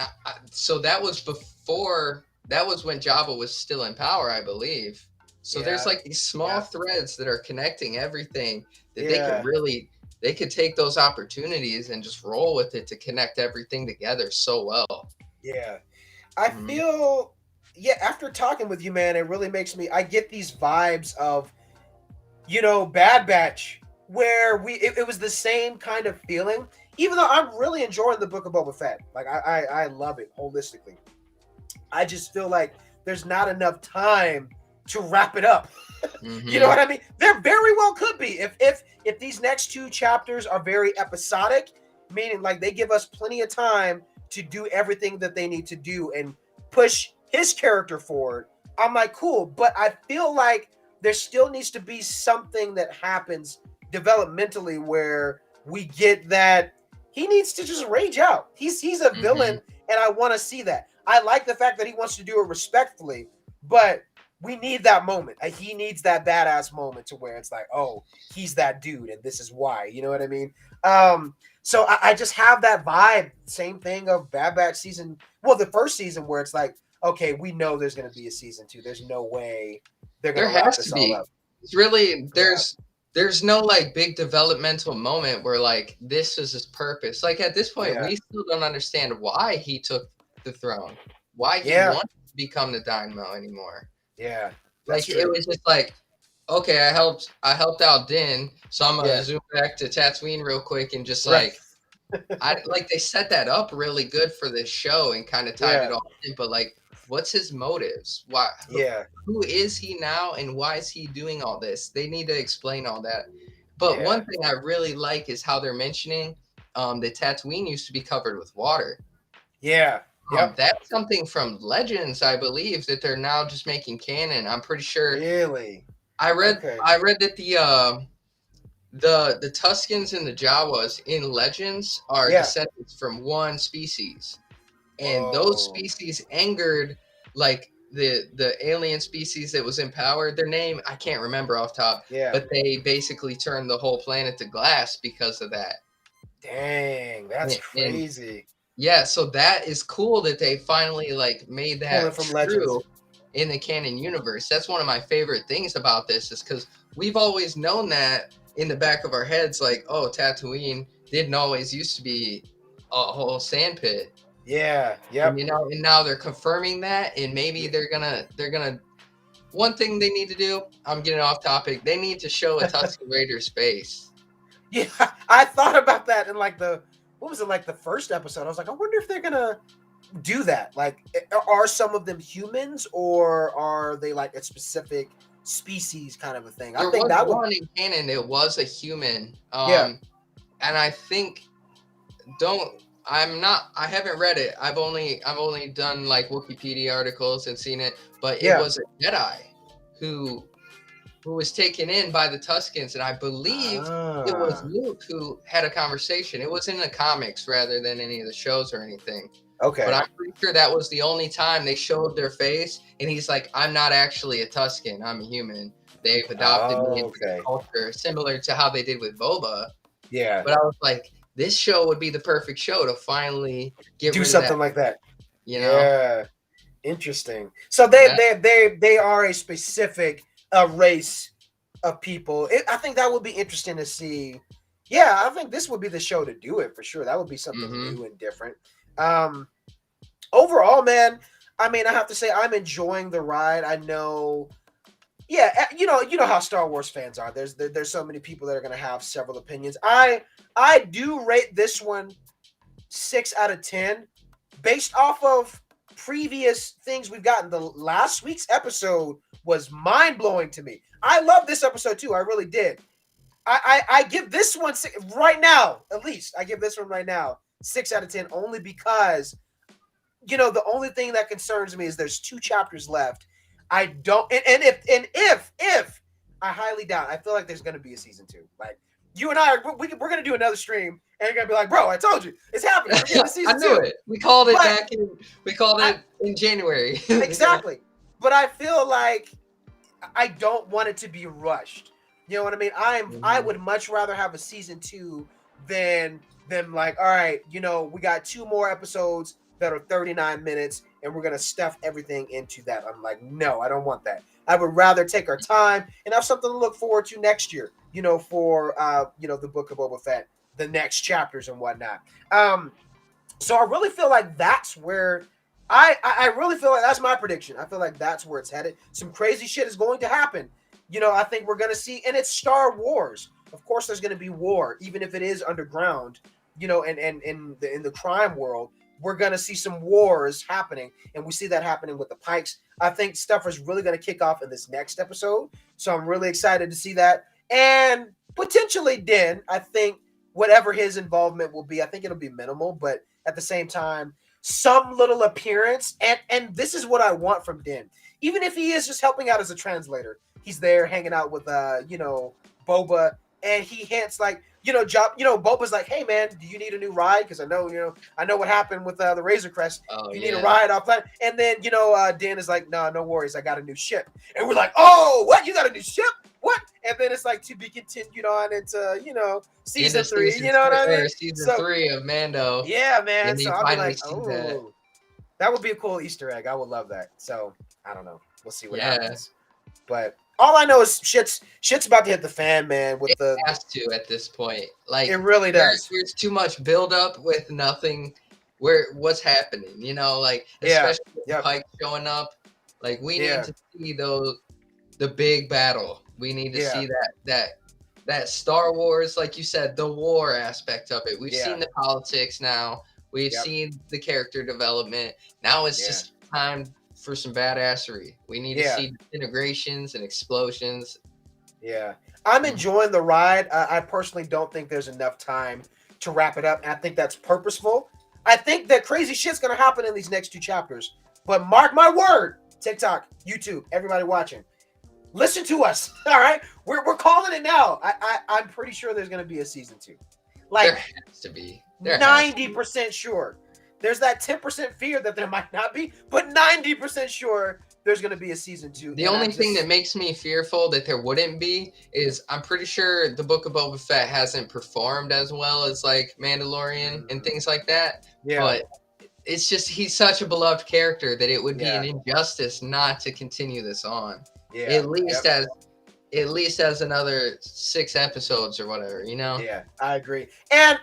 so that was before. That was when Jabba was still in power, I believe. So there's like these small threads that are connecting everything that they can really. They could take those opportunities and just roll with it to connect everything together so well. Yeah. I feel, after talking with you, man, it really makes me, I get these vibes of, Bad Batch, where it was the same kind of feeling. even though I'm really enjoying the Book of Boba Fett, like I love it holistically. I just feel like there's not enough time to wrap it up. You know Mm-hmm. what I mean? There very well could be if these next two chapters are very episodic, meaning like they give us plenty of time to do everything that they need to do and push his character forward. I'm like, cool, but I feel like there still needs to be something that happens developmentally where we get that he needs to just rage out. He's a Mm-hmm. villain, and I want to see that. I like the fact that he wants to do it respectfully, but we need that moment. He needs that badass moment to where it's like, oh, he's that dude, and this is why. You know what I mean? So I just have that vibe. Same thing of Bad Batch season. Well, the first season where it's like, okay, we know there's going to be a season 2. There's no way they're going There to wrap has to this all be. up. It's really Yeah, there's no like big developmental moment where like this is his purpose. Like at this point, yeah, we still don't understand why he took the throne, why he yeah, wanted to become the Dynamo anymore. yeah. That's Like it true. was just like, okay, I helped out Din, so I'm gonna Yeah, zoom back to Tatooine real quick and just right. like I like they set that up really good for this show and kind of tied it Yeah, all in. But like, what's his motives? Why? yeah, Who is he now, and why is he doing all this? They need to explain all that. But yeah, one thing I really like is how they're mentioning that Tatooine used to be covered with water. yeah. Yep. That's something from Legends, I believe, that they're now just making canon. I'm pretty sure. Really? I read Okay. I read that the Tuscans and the Jawas in Legends are Yeah. descendants from one species, and those Oh, species angered like the alien species that was in power. Their name I can't remember off top, yeah. but they basically turned the whole planet to glass because of that. Dang, that's And crazy. yeah, so that is cool that they finally like made Pulling that from Legends. true in the canon universe. That's one of my favorite things about this is because we've always known that in the back of our heads, like, oh, Tatooine didn't always used to be a whole sand pit. Yeah. And Yep. and now they're confirming that, and maybe they're gonna one thing they need to do, I'm getting off topic, they need to show a Tusken Raider's face. Yeah. I thought about that in like what was it, like the first episode? I was like, I wonder if they're gonna do that. Like, are some of them humans or are they like a specific species kind of a thing? I There think was that would. one in canon, it was a human. Yeah. And I think don't I haven't read it. I've only done like Wikipedia articles and seen it, but it Yeah. was a Jedi who was taken in by the Tuscans, and I believe it was Ah. Luke who had a conversation. It was in the comics rather than any of the shows or anything. But Okay. I'm pretty sure that was the only time they showed their face, and he's like, "I'm not actually a Tuscan. I'm a human. They've adopted me Oh, into their okay. culture, similar to how they did with Boba." Yeah. But I was like, this show would be the perfect show to finally get Do rid of that, something like that. you know? Yeah. Interesting. So Yeah. they are a specific race of people. I think that would be interesting to see. Yeah, I think this would be the show to do it for sure. That would be something Mm-hmm. new and different. Um, Overall, man, I mean, I have to say I'm enjoying the ride. I know, yeah, you know how Star Wars fans are. There's so many people that are gonna have several opinions. I do rate this one 6 out of 10 based off of previous things we've gotten. The last week's episode was mind blowing to me. I love this episode too. I really did. I give this one right now, at least. I give this one right now 6 out of 10 only because the only thing that concerns me is there's 2 chapters left. I don't, and if I highly doubt. I feel like there's gonna be a season 2. Like you and I, we're gonna do another stream, and you're gonna be like, bro, I told you, it's happening. We're getting a I season knew 2. it. But We called I it in January. exactly. But I feel like I don't want it to be rushed. You know what I mean? I Mhm. would much rather have a season 2 than them like, all right, we got 2 more episodes that are 39 minutes and we're gonna stuff everything into that. I'm like, no, I don't want that. I would rather take our time and have something to look forward to next year, for the Book of Boba Fett, the next chapters and whatnot. So I really feel like that's where I really feel like that's my prediction. I feel like that's where it's headed. Some crazy shit is going to happen. I think we're gonna see, and it's Star Wars. Of course, there's gonna be war, even if it is underground. and in the crime world, we're gonna see some wars happening, and we see that happening with the Pikes. I think stuff is really gonna kick off in this next episode, so I'm really excited to see that, and potentially Din. I think whatever his involvement will be, I think it'll be minimal, but at the same time, some little appearance, and this is what I want from Din. Even if he is just helping out as a translator, he's there hanging out with Boba, and he hints like, Boba's like, hey man, do you need a new ride? Because I know what happened with the Razor Crest. Oh, You yeah. need a ride off planet. And then Dan is like, no worries, I got a new ship. And we're like, oh, what? You got a new ship? What? And then it's like to be continued on into season 3. You know what I mean? Season 3 of Mando. Yeah, man. And So you I'll be finally like, see oh, that would be a cool Easter egg. I would love that. So I don't know. We'll see what happens. But all I know is shit's about to hit the fan, man. With It has to at this point. Like, it really does. There's too much buildup with nothing. What's happening? Like especially with Pike showing up. Like we need to see the big battle. We need to see that Star Wars, like you said, the war aspect of it. We've seen the politics now. We've seen the character development. Now it's just time for some badassery. We need to see integrations and explosions. Yeah. I'm enjoying the ride. I personally don't think there's enough time to wrap it up. And I think that's purposeful. I think that crazy shit's going to happen in these next 2 chapters. But mark my word, TikTok, YouTube, everybody watching, listen to us. All right. We're calling it now. I'm pretty sure there's going to be a season 2. Like, there has to be. 90% sure. There's that 10% fear that there might not be, but 90% sure there's going to be a season 2. The only thing that makes me fearful that there wouldn't be is I'm pretty sure the Book of Boba Fett hasn't performed as well as like Mandalorian and things like that. Yeah. But it's just he's such a beloved character that it would be an injustice not to continue this on. Yeah. At least as another 6 episodes or whatever, Yeah, I agree. And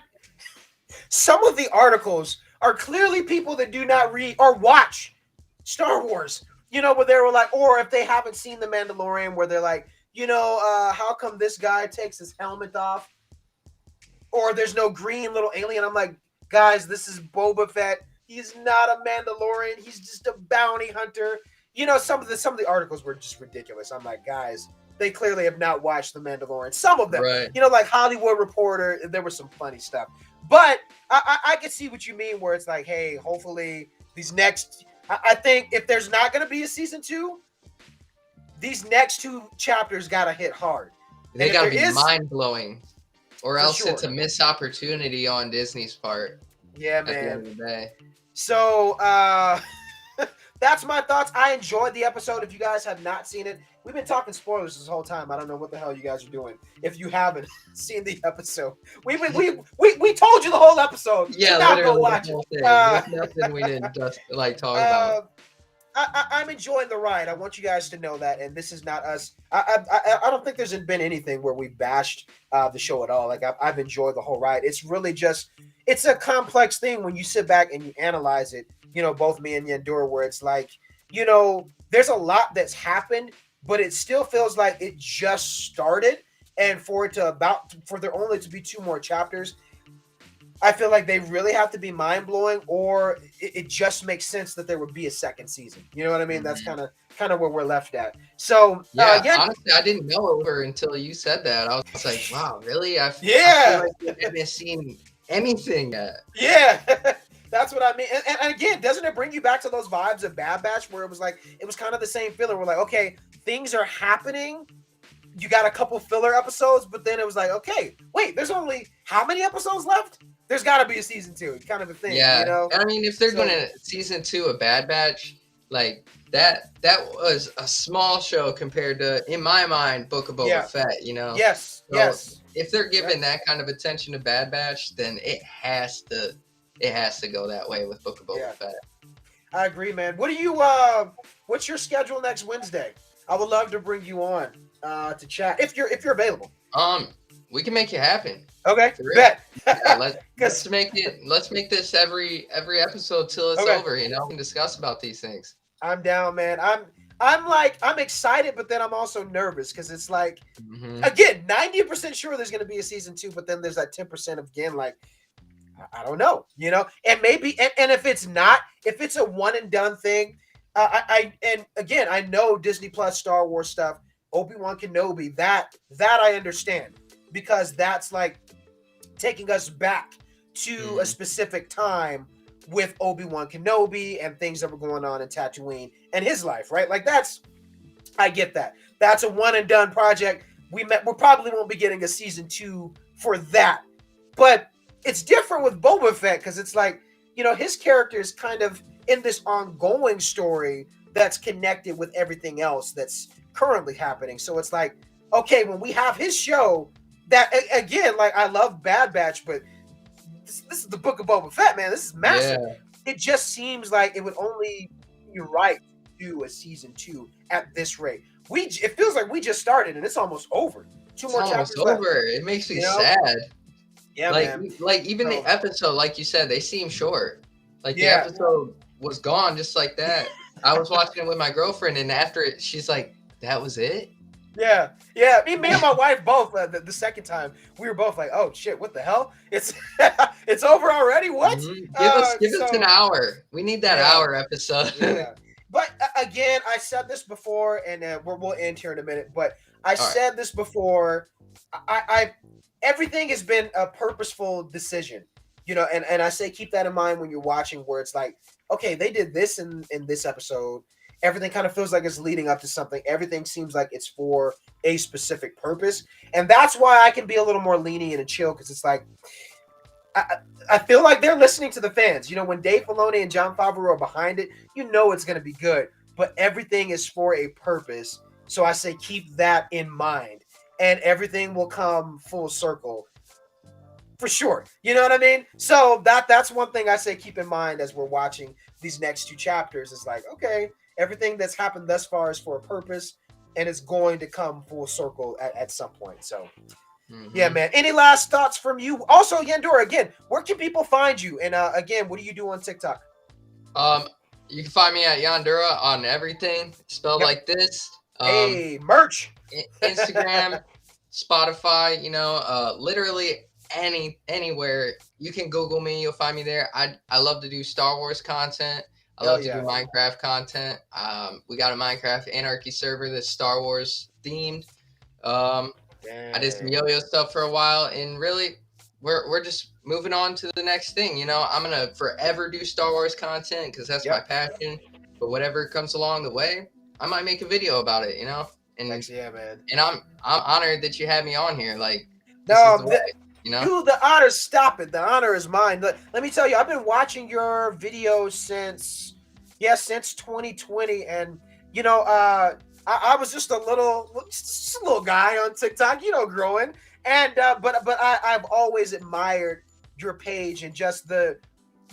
some of the articles are clearly people that do not read or watch Star Wars, where they were like, or if they haven't seen The Mandalorian, where they're like, how come this guy takes his helmet off? Or there's no green little alien. I'm like, guys, this is Boba Fett. He's not a Mandalorian. He's just a bounty hunter. Some of the articles were just ridiculous. I'm like, guys, they clearly have not watched The Mandalorian. Some of them, like Hollywood Reporter, there was some funny stuff. But I can see what you mean, where it's like, hey, hopefully these next. I think if there's not going to be a season 2, these next 2 chapters got to hit hard. They got to be mind blowing, or else it's a missed opportunity on Disney's part. Yeah, man. At the end of the day. So that's my thoughts. I enjoyed the episode. If you guys have not seen it, we've been talking spoilers this whole time. I don't know what the hell you guys are doing. If you haven't seen the episode, we told you the whole episode. Yeah, now literally go watch the whole it. thing. Nothing we didn't just talk about. I'm enjoying the ride. I want you guys to know that, and this is not us. I don't think there's been anything where we bashed the show at all. Like I've enjoyed the whole ride. It's really just it's a complex thing when you sit back and you analyze it. Both me and Yandura, where it's like, there's a lot that's happened, but it still feels like it just started. And for there only to be 2 more chapters, I feel like they really have to be mind blowing, or it just makes sense that there would be a second season. You know what I mean? That's kind of where we're left at. So honestly, I didn't know her until you said that. I was like, wow, really? I feel like we haven't seen anything yet. Yeah. That's what I mean. And again, doesn't it bring you back to those vibes of Bad Batch, where it was kind of the same feeling? We're like, okay, things are happening. You got a couple filler episodes, but then it was like, okay, wait, there's only how many episodes left? There's got to be a season 2, kind of a thing. Yeah. I mean, if they're going to season 2 of Bad Batch, like that was a small show compared to, in my mind, Book of Boba Fett. Yes. So yes. If they're giving that kind of attention to Bad Batch, then it has to go that way with Book of Boba Fett. I agree, man. What's your schedule next Wednesday? I would love to bring you on to chat if you're available. We can make it happen. Okay, bet. Let's make this every episode till it's over. We can discuss about these things. I'm down, man. I'm excited, but then I'm also nervous because it's like, again, 90% sure there's going to be a season 2, but then there's that 10% of again, like, I don't know, and maybe, and if it's not, if it's a one and done thing, and again, I know Disney Plus Star Wars stuff, Obi-Wan Kenobi, that I understand, because that's like taking us back to a Mhm. specific time with Obi-Wan Kenobi and things that were going on in Tatooine and his life, right? Like I get that. That's a one and done project. We probably won't be getting a season 2 for that. But it's different with Boba Fett, because it's like, his character is kind of in this ongoing story that's connected with everything else that's currently happening. So it's like, okay, when we have his show, that again, like, I love Bad Batch, but this is the Book of Boba Fett, man. This is massive. Yeah, It just seems like it would only be right to do a season 2 at this rate. It feels like we just started and it's almost over. Two it's more almost chapters left. over. It makes me You know? sad. Yeah, Like man. like even the So episode, like you said, they seem short. Like the yeah, episode was gone just like that. I was watching it with my girlfriend, and after it, she's like, "That was it." yeah, yeah. Me and my wife both. The second time, we were both like, "Oh shit, what the hell? It's it's over already? What?" Mhm. Give us an So hour. We need that yeah, hour episode. yeah. But again, I said this before, and we'll end here in a minute. But I All right. said this before. I everything has been a purposeful decision, and I say keep that in mind when you're watching, where it's like, okay, they did this in this episode. Everything kind of feels like it's leading up to something. Everything seems like it's for a specific purpose, and that's why I can be a little more lenient and chill, because it's like, I, I feel like they're listening to the fans. When Dave Filoni and John Favreau are behind it, it's going to be good. But everything is for a purpose. So I say keep that in mind, and everything will come full circle for sure. You know what I mean? So that's one thing I say keep in mind as we're watching these next 2 chapters. Is like, okay, everything that's happened thus far is for a purpose, and it's going to come full circle at some point. So yeah, Hmm. man. Any last thoughts from you? Also, Yandora, again, where can people find you? And again, what do you do on TikTok? Um, you can find me at Yandura on everything spelled Yep. like this. Hey, merch. Instagram, Spotify, literally anywhere. You can Google me, you'll find me there. I love to do Star Wars content. I Hell love to do yeah. Minecraft content. We got a Minecraft Anarchy server that's Star Wars themed. Um, I did some Dang. yo-yo stuff for a while, and really, we're just moving on to the next thing. I'm gonna forever do Star Wars content because that's my Yep. passion. But whatever comes along the way, I might make a video about it. And Thanks, yeah, man. and I'm honored that you had me on here. Like, this is No, the way, you know. dude, the honor, stop it. The honor is mine. Let me tell you, I've been watching your videos since 2020, and I was just a little guy on TikTok, growing, and but I've always admired your page, and just the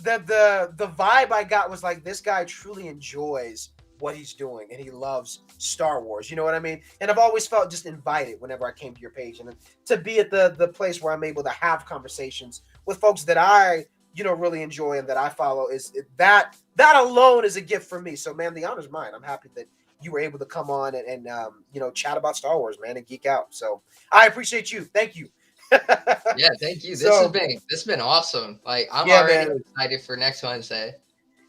vibe I got was like, this guy truly enjoys what he's doing, and he loves Star Wars. You know what I mean? And I've always felt just invited whenever I came to your page, and to be at the place where I'm able to have conversations with folks that I really enjoy and that I follow, that alone is a gift for me. So man, the honor's mine. I'm happy that you were able to come on and chat about Star Wars, man, and geek out. So I appreciate you. Thank you. Yeah, thank you. So This has been awesome. Like, I'm yeah, already man. excited for next Wednesday.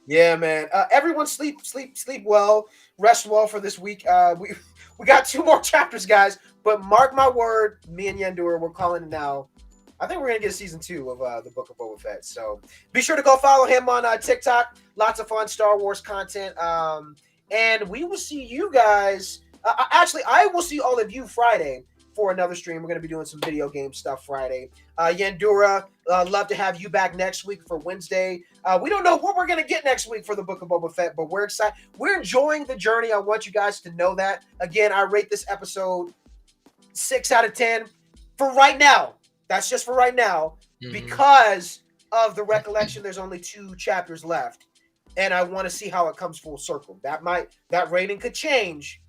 Yeah, man. Everyone sleep well, rest well for this week. We got 2 more chapters, guys. But mark my word, me and Yandura, we're calling it now. I think we're gonna get season 2 of the Book of Boba Fett. So be sure to go follow him on TikTok. Lots of fun Star Wars content. And we will see you guys. Actually, I will see all of you Friday for another stream. We're gonna be doing some video game stuff Friday. Yandura, love to have you back next week for Wednesday. We don't know what we're going to get next week for the Book of Boba Fett, but we're excited. We're enjoying the journey. I want you guys to know that. Again, I rate this episode 6 out of 10 for right now. That's just for right now, Mhm. because of the recollection. There's only 2 chapters left, and I want to see how it comes full circle. That rating could change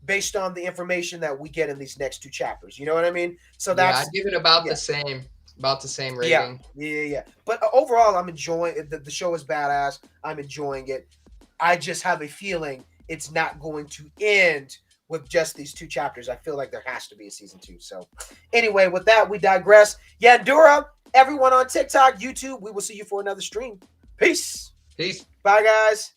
based on the information that we get in these next 2 chapters. You know what I mean? So Yeah, that's I'd give it about yeah. the same Yeah, rating. yeah. But overall, I'm enjoying it. The show is badass. I'm enjoying it. I just have a feeling it's not going to end with just these 2 chapters. I feel like there has to be a season 2. So, anyway, with that, we digress. Yandura, Everyone on TikTok, YouTube, we will see you for another stream. Peace. Peace. Bye, guys.